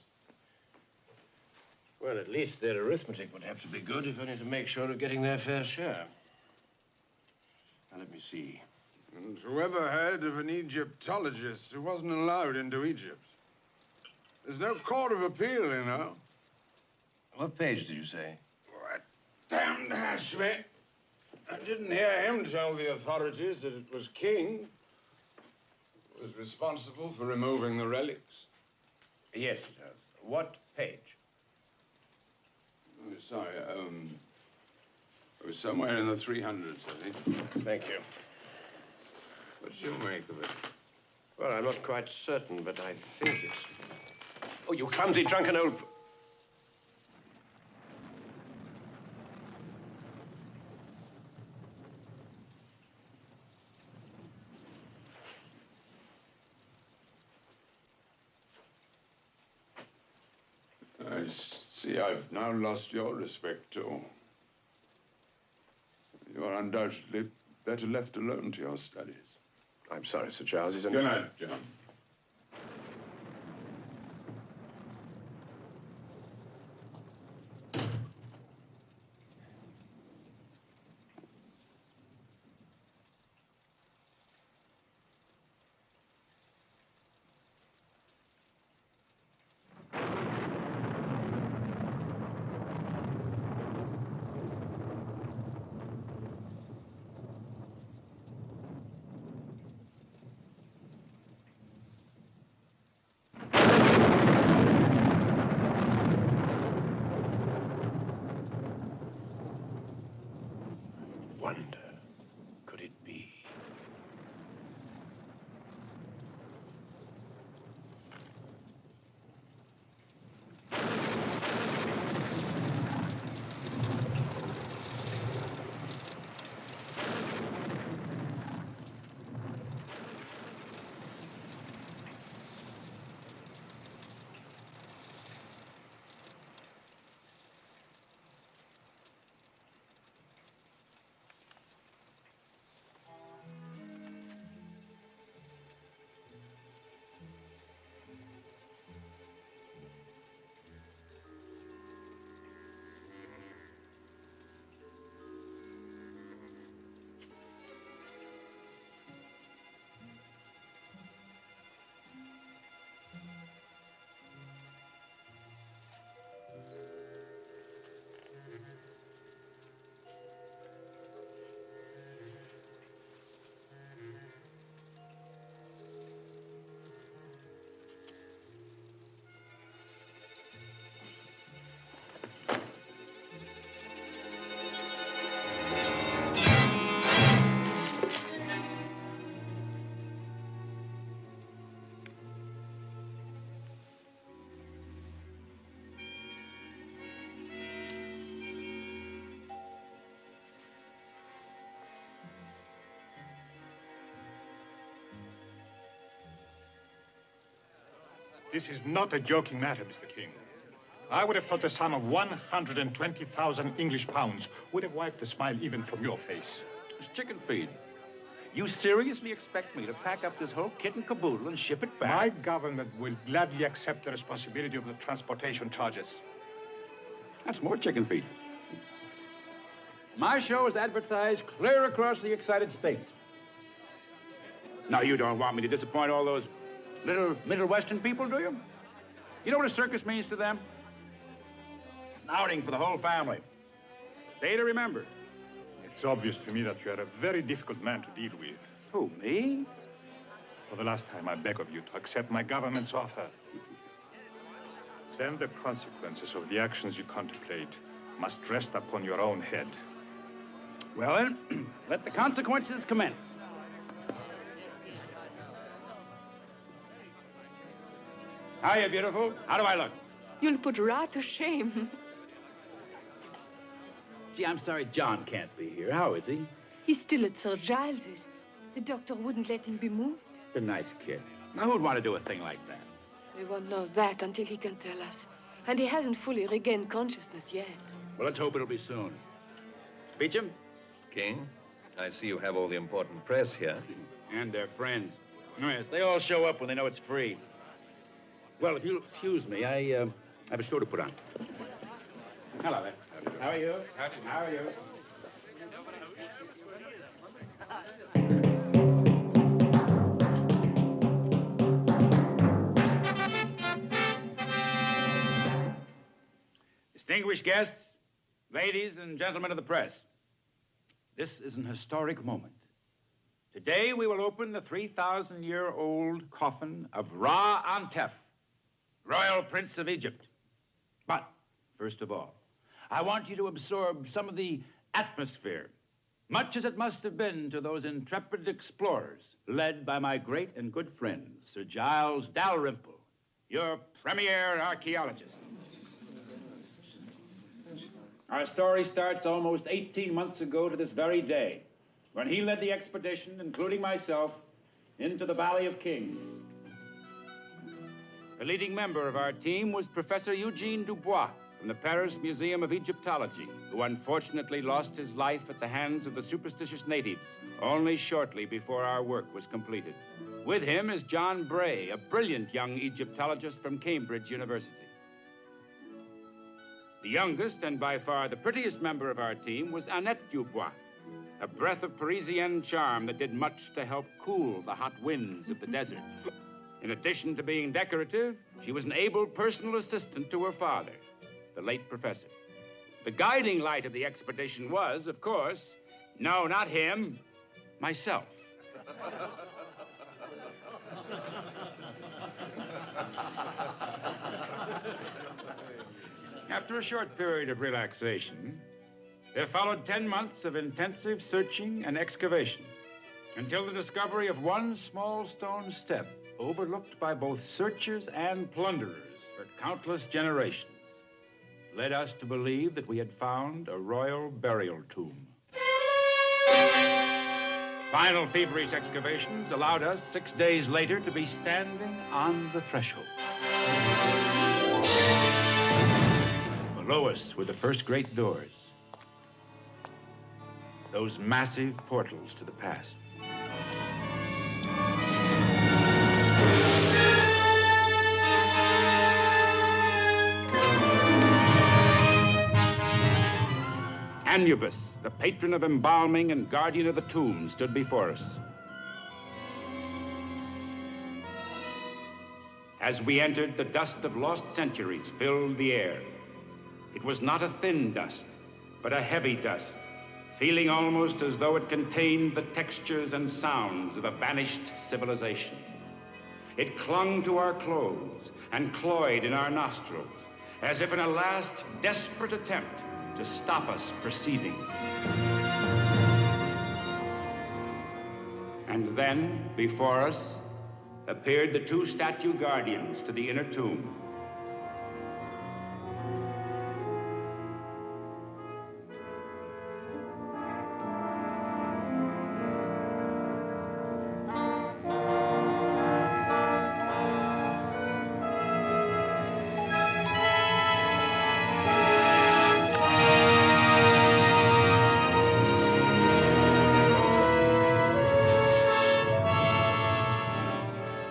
[SPEAKER 3] Well, at least their arithmetic would have to be good, if only to make sure of getting their fair share. Now, let me see.
[SPEAKER 4] And whoever heard of an Egyptologist who wasn't allowed into Egypt? There's no court of appeal, you know.
[SPEAKER 3] What page did you say?
[SPEAKER 4] What? Damned Hashmi. I didn't hear him tell the authorities that it was King who was responsible for removing the relics.
[SPEAKER 3] Yes, it does. What page?
[SPEAKER 4] Oh, sorry, it was somewhere in the 300s, I think.
[SPEAKER 3] Thank you.
[SPEAKER 4] What did you make of it?
[SPEAKER 3] Well, I'm not quite certain, but I think it's... Oh, you clumsy, drunken old...
[SPEAKER 4] I see I've now lost your respect, too. You are undoubtedly better left alone to your studies.
[SPEAKER 3] I'm sorry, Sir Giles. He's
[SPEAKER 4] Good night, John.
[SPEAKER 3] Wonder, could it be?
[SPEAKER 5] This is not a joking matter, Mr. King. I would have thought a sum of 120,000 English pounds would have wiped the smile even from your face.
[SPEAKER 1] It's chicken feed. You seriously expect me to pack up this whole kit and caboodle and ship it back?
[SPEAKER 5] My government will gladly accept the responsibility of the transportation charges.
[SPEAKER 1] That's more chicken feed. My show is advertised clear across the excited states. Now, you don't want me to disappoint all those little Middle Western people, do you? You know what a circus means to them? It's an outing for the whole family. A day to remember.
[SPEAKER 5] It's obvious to me that you are a very difficult man to deal with.
[SPEAKER 1] Who, me?
[SPEAKER 5] For the last time, I beg of you to accept my government's offer. Then the consequences of the actions you contemplate must rest upon your own head.
[SPEAKER 1] Well, then, let the consequences commence. Hiya, beautiful. How do I look?
[SPEAKER 2] You'll put Ra to shame.
[SPEAKER 1] Gee, I'm sorry John can't be here. How is he?
[SPEAKER 2] He's still at Sir Giles's. The doctor wouldn't let him be moved.
[SPEAKER 1] A nice kid. Now, who'd want to do a thing like that?
[SPEAKER 2] We won't know that until he can tell us. And he hasn't fully regained consciousness yet.
[SPEAKER 1] Well, let's hope it'll be soon. Beauchamp?
[SPEAKER 11] King, I see you have all the important press here.
[SPEAKER 1] And their friends. Oh, yes, they all show up when they know it's free. Well, if you'll excuse me, I have a show to put on. Hello there. How are you? How are you? Distinguished guests, Ladies and gentlemen of the press, this is an historic moment. Today we will open the 3,000-year-old coffin of Ra-Antef, Royal Prince of Egypt. But, first of all, I want you to absorb some of the atmosphere, much as it must have been to those intrepid explorers led by my great and good friend, Sir Giles Dalrymple, your premier archaeologist. Our story starts almost 18 months ago to this very day, when he led the expedition, including myself, into the Valley of Kings. The leading member of our team was Professor Eugene Dubois from the Paris Museum of Egyptology, who unfortunately lost his life at the hands of the superstitious natives only shortly before our work was completed. With him is John Bray, a brilliant young Egyptologist from Cambridge University. The youngest and by far the prettiest member of our team was Annette Dubois, a breath of Parisienne charm that did much to help cool the hot winds of the desert. In addition to being decorative, she was an able personal assistant to her father, the late professor. The guiding light of the expedition was, of course, no, not him, myself. After a short period of relaxation, there followed 10 months of intensive searching and excavation until the discovery of one small stone step overlooked by both searchers and plunderers for countless generations led us to believe that we had found a royal burial tomb. Final feverish excavations allowed us 6 days later to be standing on the threshold. Below us were the first great doors, those massive portals to the past. Anubis, the patron of embalming and guardian of the tomb, stood before us. As we entered, the dust of lost centuries filled the air. It was not a thin dust, but a heavy dust, feeling almost as though it contained the textures and sounds of a vanished civilization. It clung to our clothes and cloyed in our nostrils, as if in a last desperate attempt to stop us perceiving. And then, before us, appeared the two statue guardians to the inner tomb.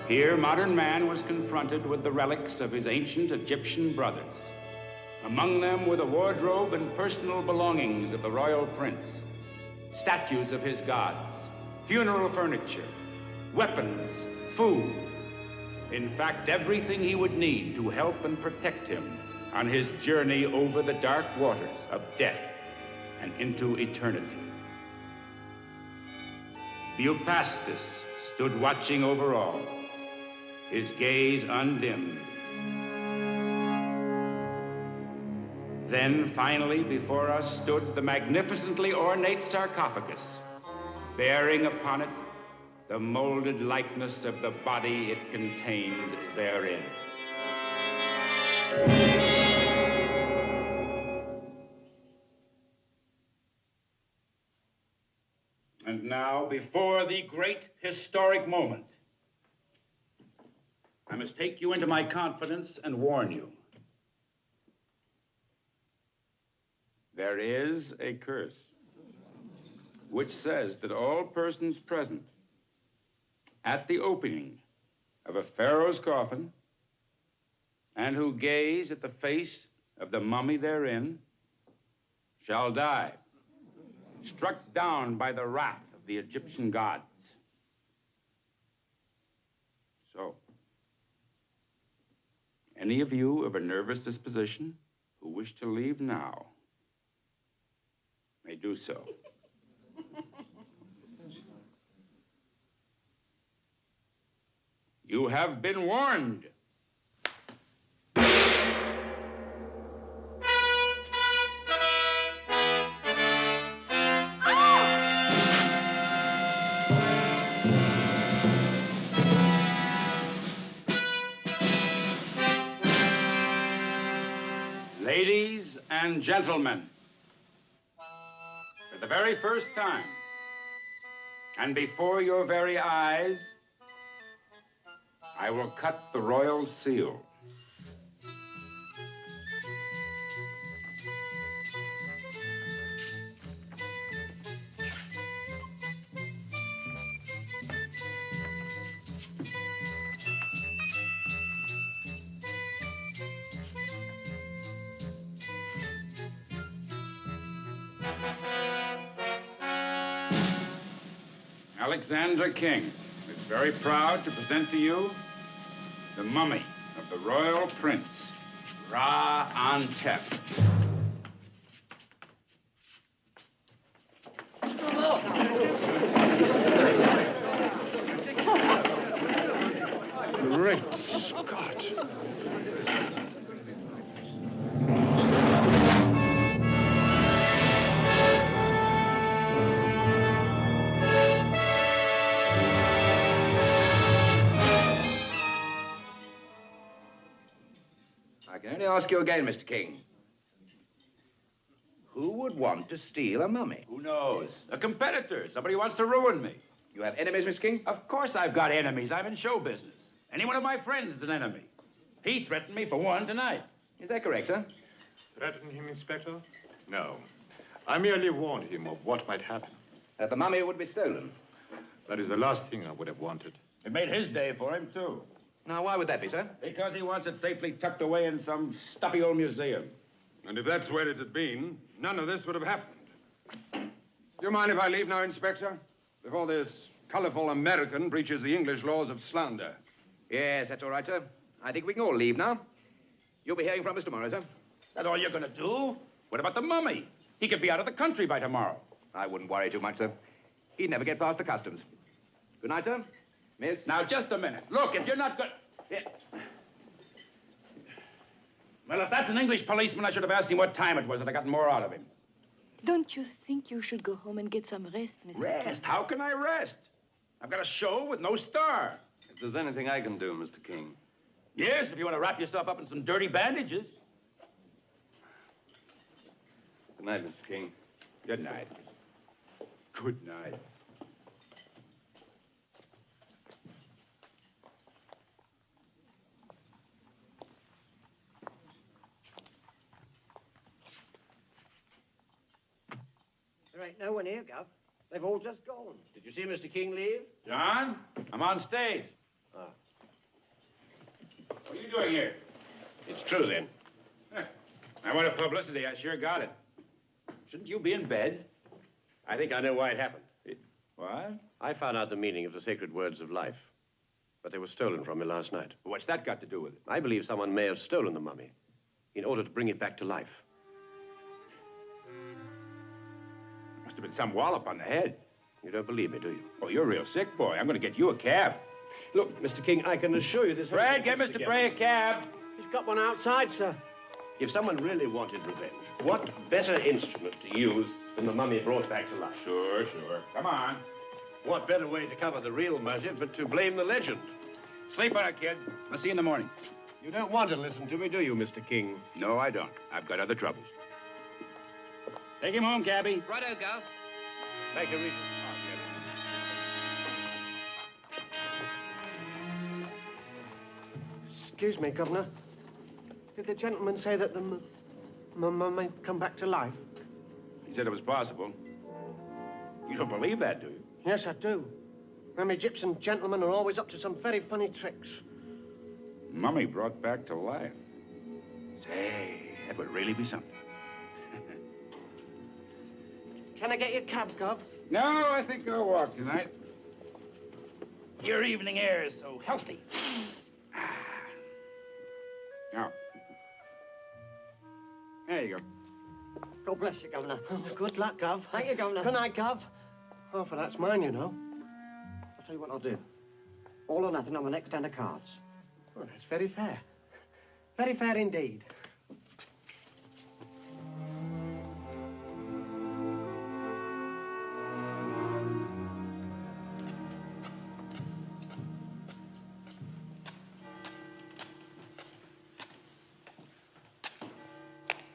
[SPEAKER 1] Here, modern man was confronted with the relics of his ancient Egyptian brothers. Among them were the wardrobe and personal belongings of the royal prince, statues of his gods, funeral furniture, weapons, food. In fact, everything he would need to help and protect him on his journey over the dark waters of death and into eternity. Bupastus stood watching over all, his gaze undimmed. Then, finally, before us stood the magnificently ornate sarcophagus, bearing upon it the molded likeness of the body it contained therein. And now, before the great historic moment, I must take you into my confidence and warn you. There is a curse which says that all persons present at the opening of a pharaoh's coffin and who gaze at the face of the mummy therein shall die, struck down by the wrath of the Egyptian gods. So, any of you of a nervous disposition who wish to leave now may do so. You have been warned. Ladies and gentlemen, for the very first time, and before your very eyes, I will cut the royal seal. Alexander King is very proud to present to you the mummy of the royal prince, Ra-Antef.
[SPEAKER 5] Great Scott.
[SPEAKER 15] I can only ask you again, Mr. King. Who would want to steal a mummy?
[SPEAKER 1] Who knows? A competitor. Somebody wants to ruin me.
[SPEAKER 15] You have enemies, Mr. King?
[SPEAKER 1] Of course I've got enemies. I'm in show business. Any one of my friends is an enemy. He threatened me for one tonight.
[SPEAKER 15] Is that correct, sir?
[SPEAKER 5] Threatened him, Inspector? No. I merely warned him of what might happen.
[SPEAKER 15] That the mummy would be stolen?
[SPEAKER 5] That is the last thing I would have wanted.
[SPEAKER 1] It made his day for him, too.
[SPEAKER 15] Now, why would that be, sir?
[SPEAKER 1] Because he wants it safely tucked away in some stuffy old museum.
[SPEAKER 4] And if that's where it had been, none of this would have happened. Do you mind if I leave now, Inspector? Before this colorful American breaches the English laws of slander.
[SPEAKER 15] Yes, that's all right, sir. I think we can all leave now. You'll be hearing from us tomorrow, sir.
[SPEAKER 1] Is that all you're going to do? What about the mummy? He could be out of the country by tomorrow.
[SPEAKER 15] I wouldn't worry too much, sir. He'd never get past the customs. Good night, sir. Miss?
[SPEAKER 1] Now, just a minute. Look, if you're not good... Yeah. Well, if that's an English policeman, I should have asked him what time it was, and I got more out of him.
[SPEAKER 2] Don't you think you should go home and get some rest, Mr.
[SPEAKER 1] Rest? How can I rest? I've got a show with no star.
[SPEAKER 11] If there's anything I can do, Mr. King.
[SPEAKER 1] Yes, if you want to wrap yourself up in some dirty bandages.
[SPEAKER 11] Good night, Mr. King.
[SPEAKER 1] Good night. Good night.
[SPEAKER 8] There ain't no one here, Gov. They've all just gone.
[SPEAKER 3] Did you see Mr. King leave?
[SPEAKER 1] John, I'm on stage.
[SPEAKER 3] Ah.
[SPEAKER 1] What are you doing here?
[SPEAKER 3] It's true, then.
[SPEAKER 1] I wanted publicity. I sure got it. Shouldn't you be in bed?
[SPEAKER 3] I think I know why it happened.
[SPEAKER 1] What?
[SPEAKER 3] I found out the meaning of the sacred words of life, but they were stolen from me last night.
[SPEAKER 1] What's that got to do with it?
[SPEAKER 3] I believe someone may have stolen the mummy in order to bring it back to life.
[SPEAKER 1] Must have been some wallop on the head.
[SPEAKER 3] You don't believe me, do you?
[SPEAKER 1] Oh, you're real sick, boy. I'm going to get you a cab.
[SPEAKER 3] Look, Mr. King, I can assure you this...
[SPEAKER 1] Fred, get Mr. Bray a cab.
[SPEAKER 8] He's got one outside, sir.
[SPEAKER 3] If someone really wanted revenge, what better instrument to use than the mummy brought back to life?
[SPEAKER 1] Sure, sure. Come on.
[SPEAKER 3] What better way to cover the real motive but to blame the legend?
[SPEAKER 1] Sleep on it, kid. I'll see you in the morning.
[SPEAKER 3] You don't want to listen to me, do you, Mr. King?
[SPEAKER 1] No, I don't. I've got other troubles. Take him home, cabby.
[SPEAKER 12] Righto, Gov.
[SPEAKER 3] Make a reason.
[SPEAKER 8] Excuse me, Governor. Did the gentleman say that the mum may come back to life?
[SPEAKER 1] He said it was possible. You don't believe that, do you?
[SPEAKER 8] Yes, I do. Them Egyptian gentlemen are always up to some very funny tricks.
[SPEAKER 1] Mummy brought back to life. Say, that would really be something.
[SPEAKER 8] Can I get your cab, Gov?
[SPEAKER 1] No, I think I'll walk tonight. Your evening air is so healthy. Now, there you go.
[SPEAKER 8] God bless you, Governor.
[SPEAKER 6] Oh, good luck, Gov.
[SPEAKER 8] Thank you, Governor.
[SPEAKER 6] Good night, Gov. Half of that's mine, you know.
[SPEAKER 8] I'll tell you what I'll do. All or nothing on the next hand of cards.
[SPEAKER 6] Well, that's very fair. Very fair indeed.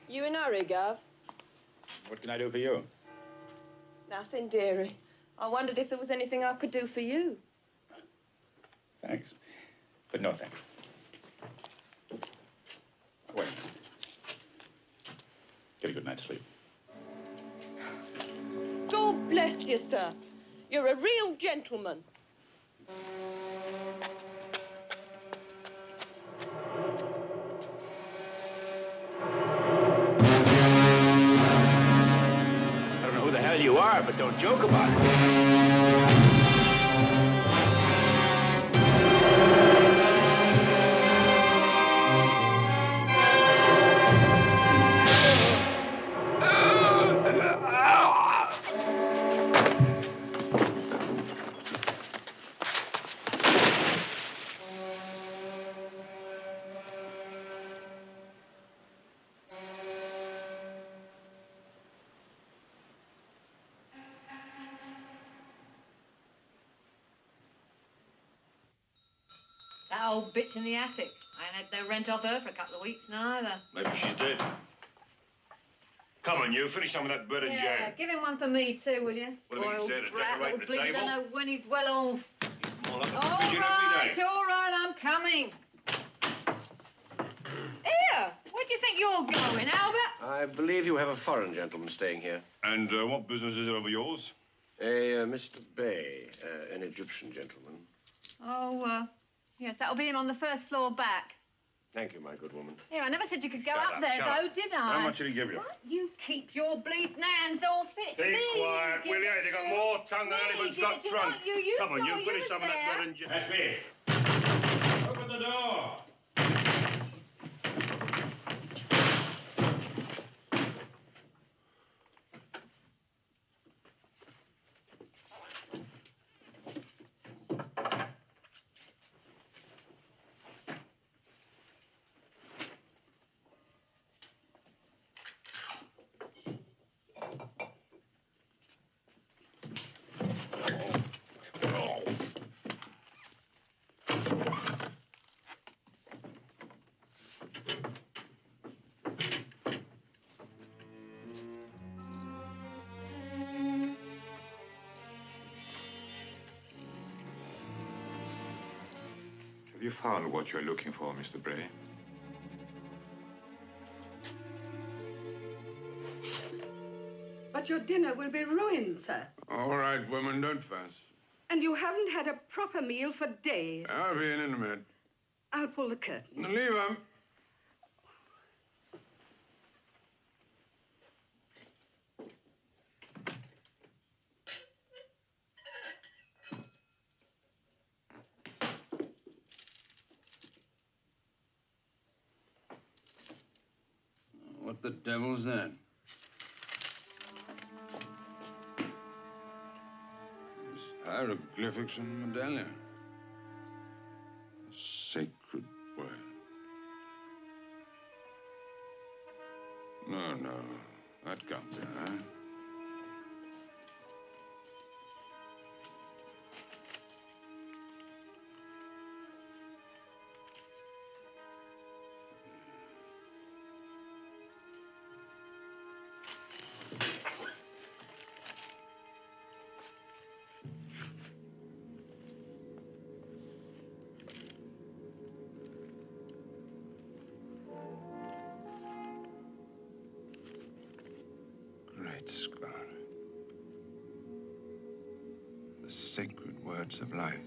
[SPEAKER 16] You in a hurry, Gov?
[SPEAKER 1] What can I do for you?
[SPEAKER 16] Nothing, dearie. I wondered if there was anything I could do for you.
[SPEAKER 1] Thanks. But no thanks. Wait a minute. Get a good night's sleep.
[SPEAKER 16] God bless you, sir. You're a real gentleman.
[SPEAKER 1] I don't know who the hell you are, but don't joke about it.
[SPEAKER 17] That old bitch in the attic. I ain't had no rent off her for a couple of weeks neither.
[SPEAKER 18] Maybe she's dead. Come on, you. Finish some of that bread and
[SPEAKER 17] Yeah,
[SPEAKER 18] jam.
[SPEAKER 17] give him one for me too, will you?
[SPEAKER 18] What have you
[SPEAKER 17] Spoiled
[SPEAKER 18] said, to
[SPEAKER 17] brat,
[SPEAKER 18] decorate
[SPEAKER 17] little
[SPEAKER 18] the
[SPEAKER 17] bleed,
[SPEAKER 18] table?
[SPEAKER 17] don't know when he's well off.
[SPEAKER 18] More like a
[SPEAKER 17] All
[SPEAKER 18] pigeon every day.
[SPEAKER 17] right, I'm coming. Here, where do you think you're going, Albert?
[SPEAKER 3] I believe you have a foreign gentleman staying here.
[SPEAKER 18] And what business is it of yours?
[SPEAKER 3] A Mr. Bray, an Egyptian gentleman.
[SPEAKER 17] Oh, yes, that'll be him on the first floor back.
[SPEAKER 3] Thank you, my good woman.
[SPEAKER 17] Here, I never said you could go
[SPEAKER 18] Shut
[SPEAKER 17] up
[SPEAKER 18] up,
[SPEAKER 17] there,
[SPEAKER 18] shut
[SPEAKER 17] though,
[SPEAKER 18] up.
[SPEAKER 17] did I?
[SPEAKER 18] How much did he give you?
[SPEAKER 17] What? You keep your bleeding hands off it.
[SPEAKER 18] Be quiet, will you? You've got more tongue than
[SPEAKER 17] Me,
[SPEAKER 18] elephant's
[SPEAKER 17] give
[SPEAKER 18] got
[SPEAKER 17] it to
[SPEAKER 18] trunk.
[SPEAKER 17] not you
[SPEAKER 18] Come on,
[SPEAKER 17] saw
[SPEAKER 18] you
[SPEAKER 17] you
[SPEAKER 18] finish
[SPEAKER 17] was
[SPEAKER 18] some of that
[SPEAKER 17] there.
[SPEAKER 18] bread and jam.
[SPEAKER 1] That's me. Open the door.
[SPEAKER 5] Have you found what you're looking for, Mr. Bray?
[SPEAKER 19] But your dinner will be ruined, sir.
[SPEAKER 4] All right, woman, don't fuss.
[SPEAKER 19] And you haven't had a proper meal for days.
[SPEAKER 4] I'll be in a minute.
[SPEAKER 19] I'll pull the curtains.
[SPEAKER 4] Leave 'em. What the devil's that? There's hieroglyphics on the medallion. A sacred word. No, that can't be right. Great Scott. The sacred words of life.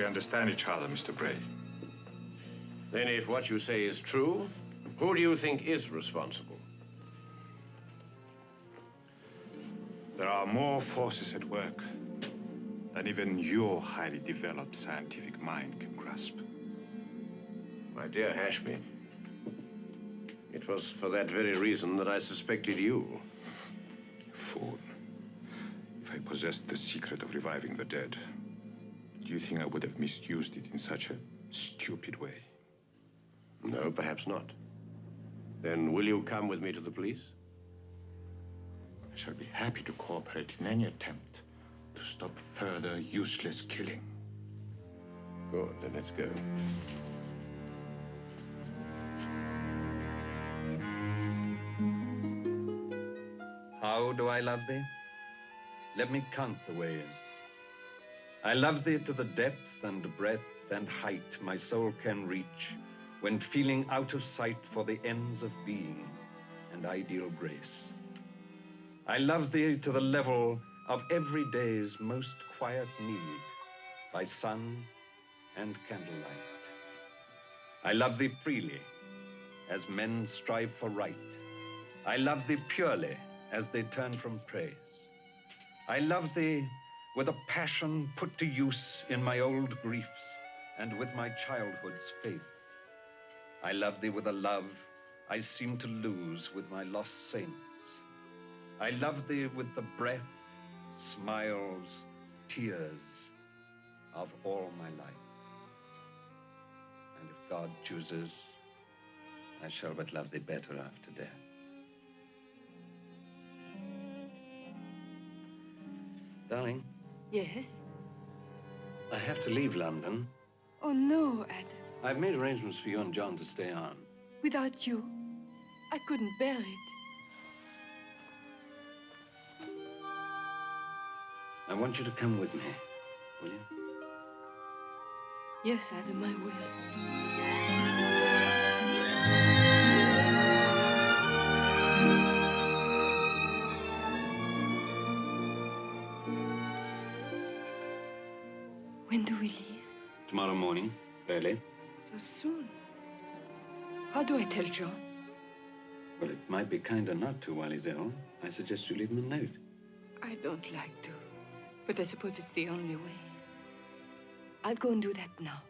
[SPEAKER 5] we understand each other, Mr. Bray.
[SPEAKER 3] Then if what you say is true, who do you think is responsible?
[SPEAKER 5] There are more forces at work than even your highly developed scientific mind can grasp.
[SPEAKER 3] My dear Hashmi, it was for that very reason that I suspected you.
[SPEAKER 5] Fool. If I possessed the secret of reviving the dead, do you think I would have misused it in such a stupid way?
[SPEAKER 3] No, perhaps not. Then will you come with me to the police?
[SPEAKER 5] I shall be happy to cooperate in any attempt to stop further useless killing.
[SPEAKER 3] Good, then let's go.
[SPEAKER 11] How do I love thee? Let me count the ways. I love thee to the depth and breadth and height my soul can reach, when feeling out of sight for the ends of being and ideal grace. I love thee to the level of every day's most quiet need, by sun and candlelight. I love thee freely, as men strive for right. I love thee purely, as they turn from praise. I love thee with a passion put to use in my old griefs and with my childhood's faith. I love thee with a love I seem to lose with my lost saints. I love thee with the breath, smiles, tears of all my life. And if God chooses, I shall but love thee better after death. Darling?
[SPEAKER 2] Yes?
[SPEAKER 11] I have to leave London.
[SPEAKER 2] Oh, no, Adam.
[SPEAKER 11] I've made arrangements for you and John to stay on.
[SPEAKER 2] Without you, I couldn't bear it.
[SPEAKER 11] I want you to come with me, will you?
[SPEAKER 2] Yes, Adam, I will. When do we leave?
[SPEAKER 11] Tomorrow morning, early.
[SPEAKER 2] So soon? How do I tell John?
[SPEAKER 11] Well, it might be kinder not to while he's ill. I suggest you leave him a note.
[SPEAKER 2] I don't like to, but I suppose it's the only way. I'll go and do that now.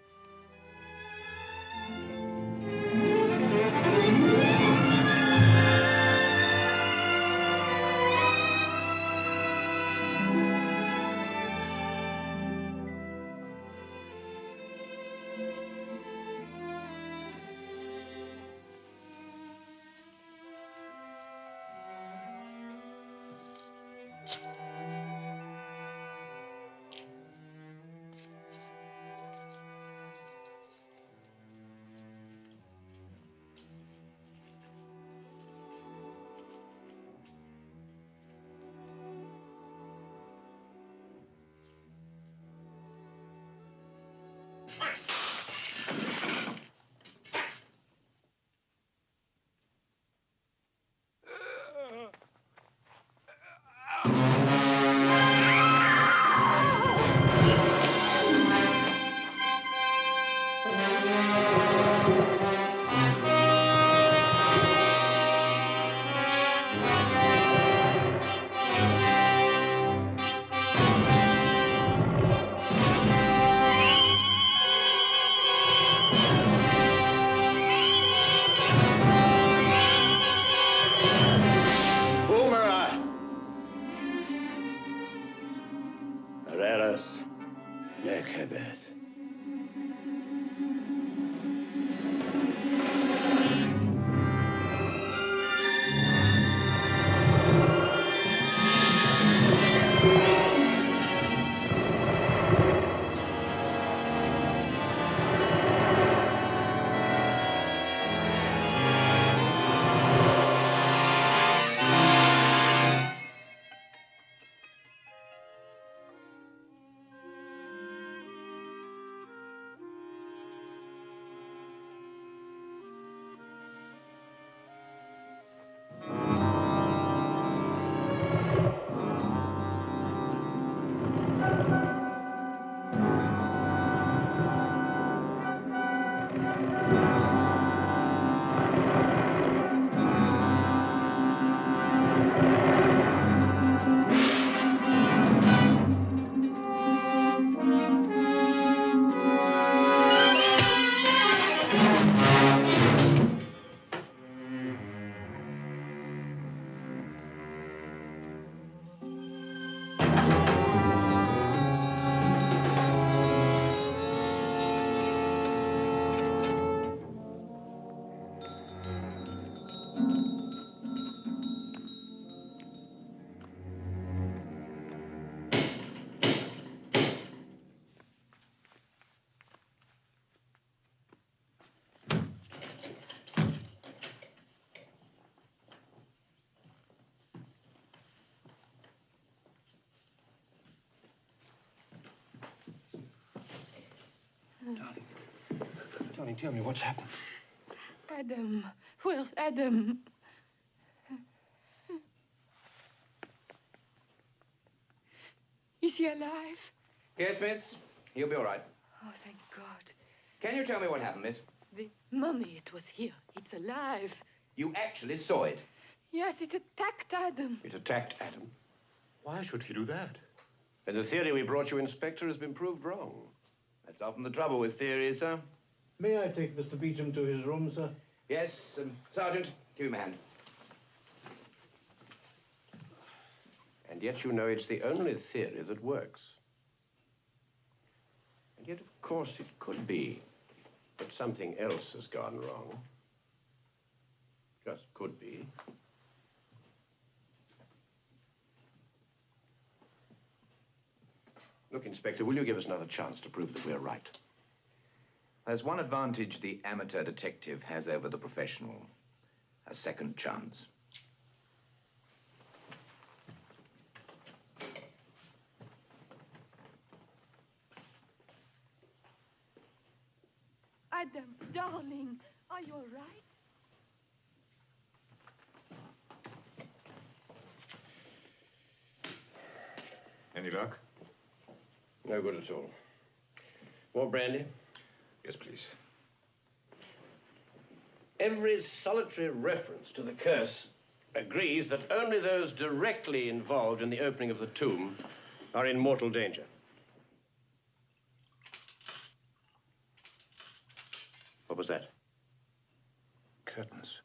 [SPEAKER 3] Darling, tell me what's happened.
[SPEAKER 2] Adam. Where's Adam? Is he alive?
[SPEAKER 15] Yes, miss. He'll be all right.
[SPEAKER 2] Oh, thank God.
[SPEAKER 15] Can you tell me what happened, miss?
[SPEAKER 2] The mummy, it was here. It's alive.
[SPEAKER 15] You actually saw it?
[SPEAKER 2] Yes, it attacked Adam.
[SPEAKER 3] It attacked Adam?
[SPEAKER 5] Why should he do that?
[SPEAKER 3] And the theory we brought you, Inspector, has been proved wrong.
[SPEAKER 15] That's often the trouble with theories, sir.
[SPEAKER 6] May I take Mr. Beauchamp to his room, sir?
[SPEAKER 15] Yes, Sergeant, give him a hand.
[SPEAKER 3] And yet you know it's the only theory that works. And yet, of course, it could be that something else has gone wrong. Just could be. Look, Inspector, will you give us another chance to prove that we're right?
[SPEAKER 15] There's one advantage the amateur detective has over the professional. A second chance.
[SPEAKER 2] Adam, darling, are you all right?
[SPEAKER 5] Any luck?
[SPEAKER 3] No good at all. More brandy?
[SPEAKER 5] Yes, please.
[SPEAKER 3] Every solitary reference to the curse agrees that only those directly involved in the opening of the tomb are in mortal danger. What was that?
[SPEAKER 5] Curtains.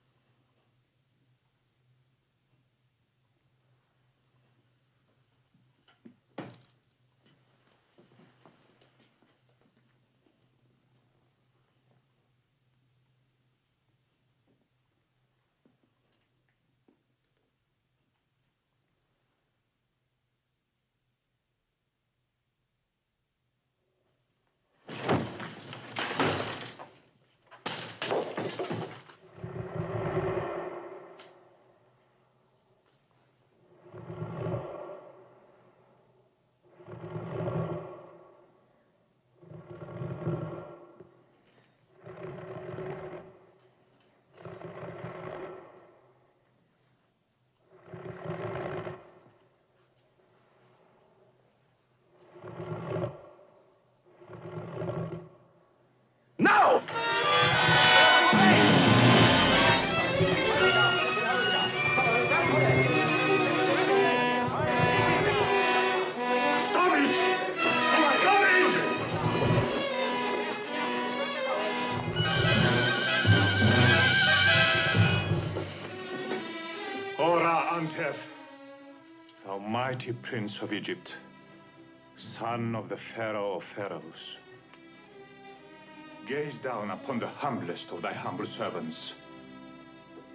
[SPEAKER 3] No!
[SPEAKER 5] Stop it! Stop it! O Ra-Antef, thou mighty prince of Egypt, son of the Pharaoh of Pharaohs, gaze down upon the humblest of thy humble servants,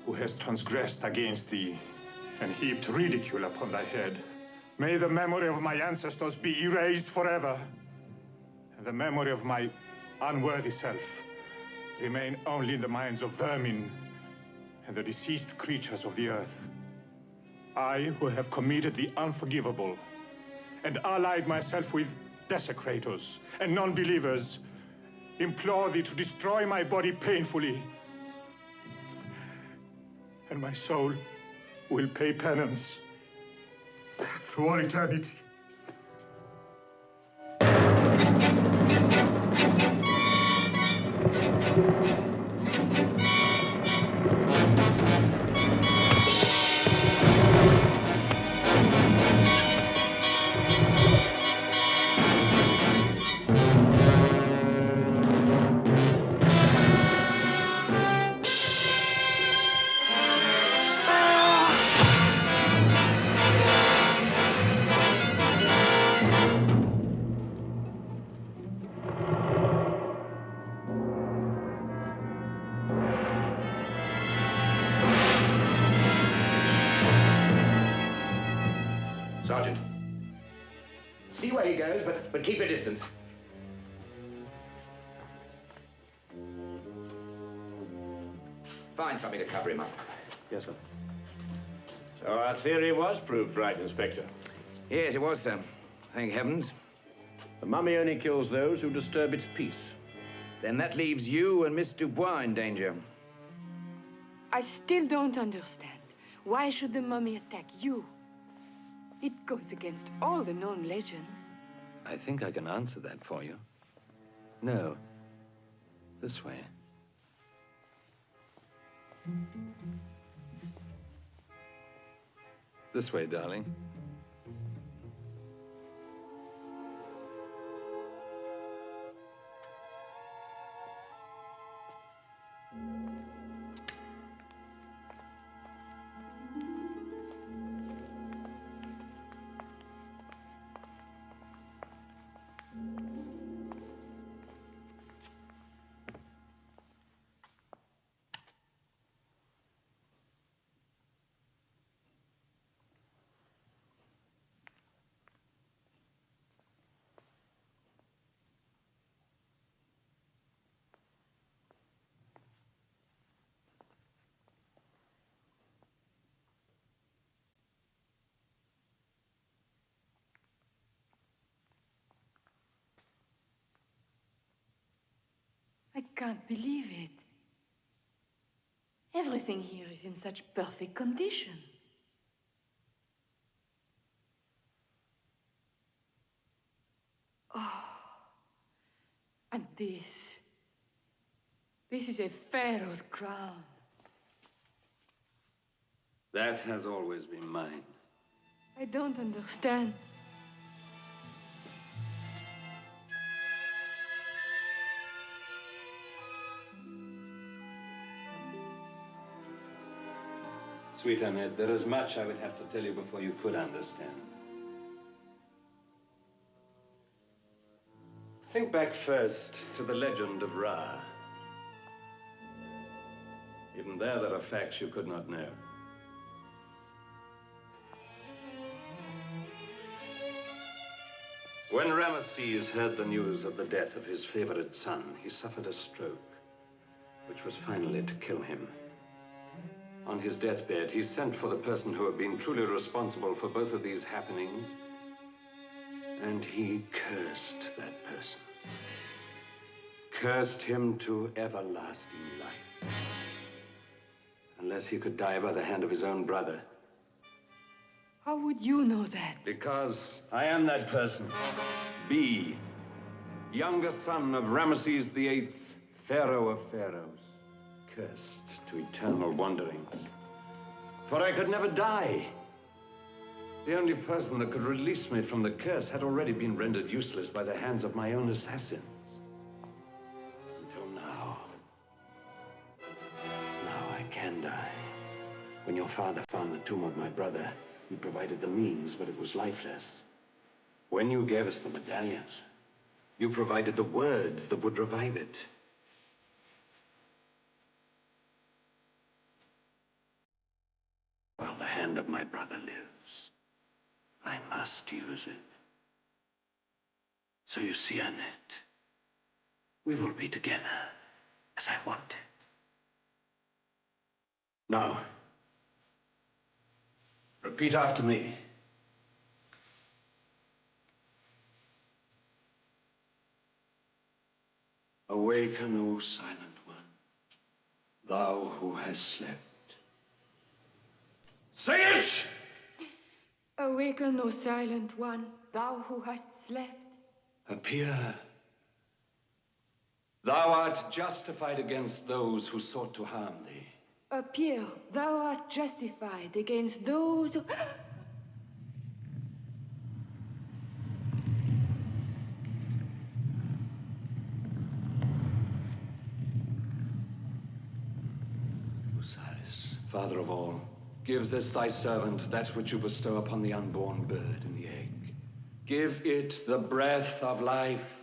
[SPEAKER 5] who has transgressed against thee and heaped ridicule upon thy head. May the memory of my ancestors be erased forever, and the memory of my unworthy self remain only in the minds of vermin and the deceased creatures of the earth. I, who have committed the unforgivable and allied myself with desecrators and non-believers, implore thee to destroy my body painfully, and my soul will pay penance through all eternity.
[SPEAKER 15] Sergeant. See where he goes, but keep your distance. Find something to cover him up.
[SPEAKER 3] Yes, sir. So our theory was proved right, Inspector.
[SPEAKER 15] Yes, it was, sir. Thank heavens.
[SPEAKER 3] The mummy only kills those who disturb its peace.
[SPEAKER 15] Then that leaves you and Miss Dubois in danger.
[SPEAKER 2] I still don't understand. Why should the mummy attack you? It goes against all the known legends.
[SPEAKER 11] I think I can answer that for you. No. This way. This way, darling.
[SPEAKER 2] I can't believe it. Everything here is in such perfect condition. Oh, and this is a pharaoh's crown.
[SPEAKER 11] That has always been mine.
[SPEAKER 2] I don't understand.
[SPEAKER 11] Sweet Annette, there is much I would have to tell you before you could understand. Think back first to the legend of Ra. Even there are facts you could not know. When Ramesses heard the news of the death of his favorite son, he suffered a stroke, which was finally to kill him. On his deathbed, he sent for the person who had been truly responsible for both of these happenings, and he cursed that person. Cursed him to everlasting life. Unless he could die by the hand of his own brother.
[SPEAKER 2] How would you know that?
[SPEAKER 11] Because I am that person. B, younger son of Ramesses VIII, Pharaoh of Pharaohs. Cursed to eternal wandering. For I could never die. The only person that could release me from the curse had already been rendered useless by the hands of my own assassins. Until now. Now I can die. When your father found the tomb of my brother, he provided the means, but it was lifeless. When you gave us the medallions, you provided the words that would revive it. While the hand of my brother lives, I must use it. So you see, Annette, we will be together as I want it. Now, repeat after me. Awaken, O silent one, thou who hast slept. Say it!
[SPEAKER 2] Awaken, O silent one, thou who hast slept.
[SPEAKER 11] Appear. Thou art justified against those who sought to harm thee.
[SPEAKER 2] Appear, thou art justified against those who...
[SPEAKER 11] Osiris, Father of all, give this thy servant that which you bestow upon the unborn bird in the egg. Give it the breath of life.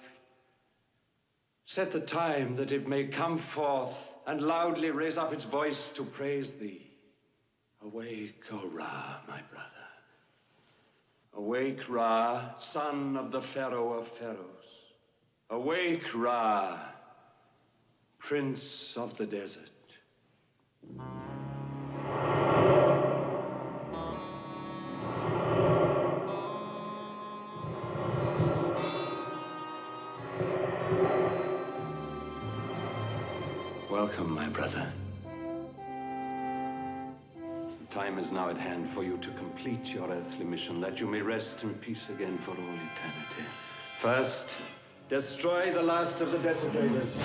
[SPEAKER 11] Set the time that it may come forth and loudly raise up its voice to praise thee. Awake, O Ra, my brother. Awake, Ra, son of the Pharaoh of Pharaohs. Awake, Ra, Prince of the desert. Welcome, my brother. The time is now at hand for you to complete your earthly mission, that you may rest in peace again for all eternity. First, destroy the last of the desecrators.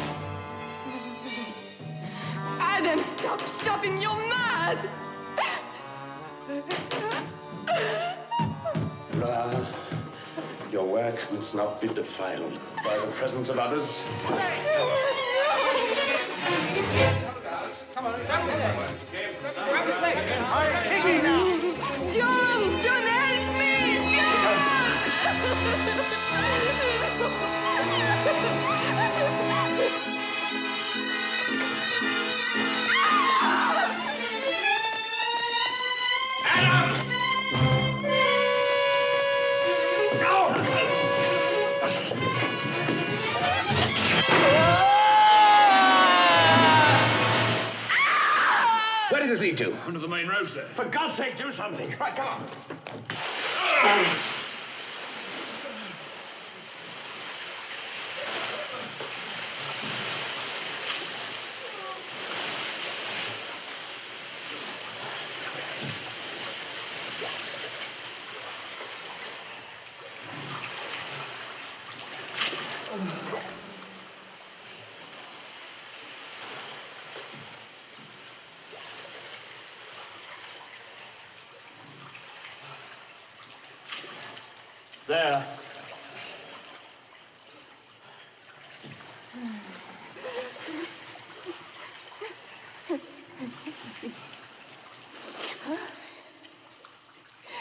[SPEAKER 2] Adam, stop him, you're mad!
[SPEAKER 11] Ra, your work must not be defiled by the presence of others.
[SPEAKER 2] Come on, take me now! John, help me! John!
[SPEAKER 3] Where does this lead to?
[SPEAKER 18] Under the main road, sir.
[SPEAKER 3] For God's sake, do something. Right, come on.
[SPEAKER 6] There.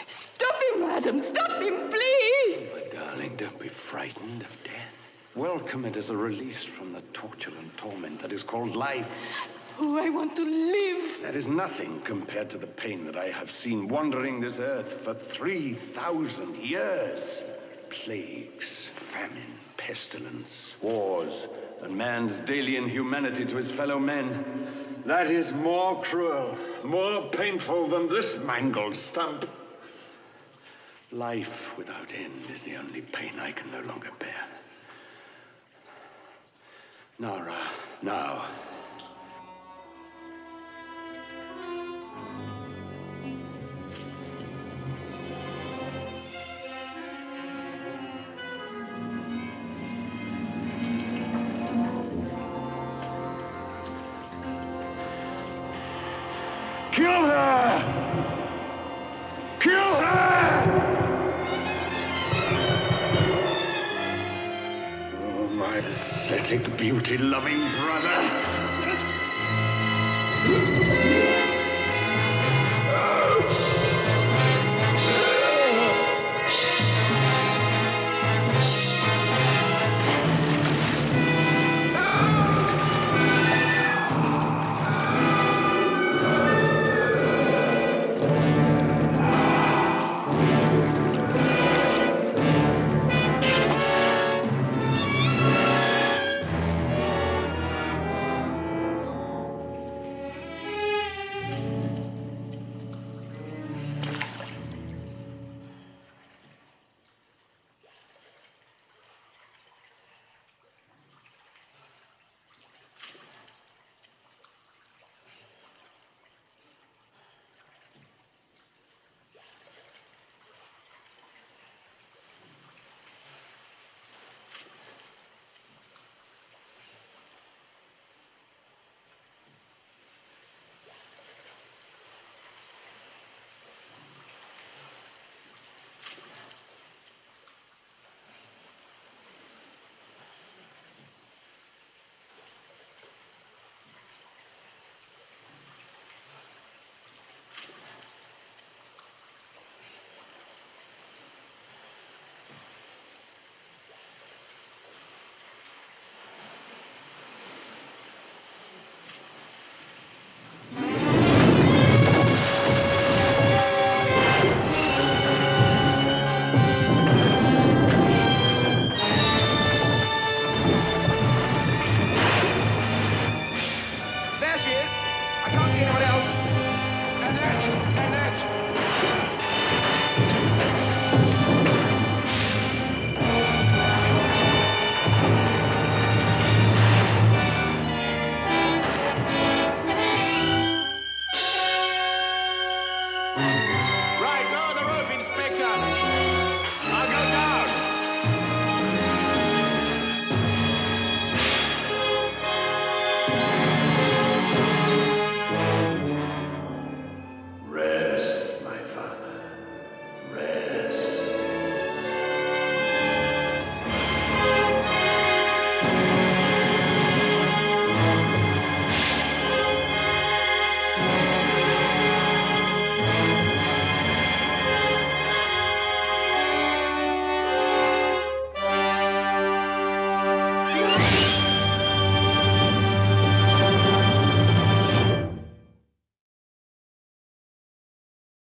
[SPEAKER 2] Stop him, Adam! Stop him, please!
[SPEAKER 11] My darling, don't be frightened of death. Welcome it as a release from the torture and torment that is called life.
[SPEAKER 2] Oh, I want to live.
[SPEAKER 11] That is nothing compared to the pain that I have seen wandering this earth for 3,000 years. Plagues, famine, pestilence, wars, and man's daily inhumanity to his fellow men. That is more cruel, more painful than this mangled stump. Life without end is the only pain I can no longer bear. Now, Ra, now. Kill her! Kill her! Oh, my ascetic, beauty-loving brother!
[SPEAKER 2] Bye.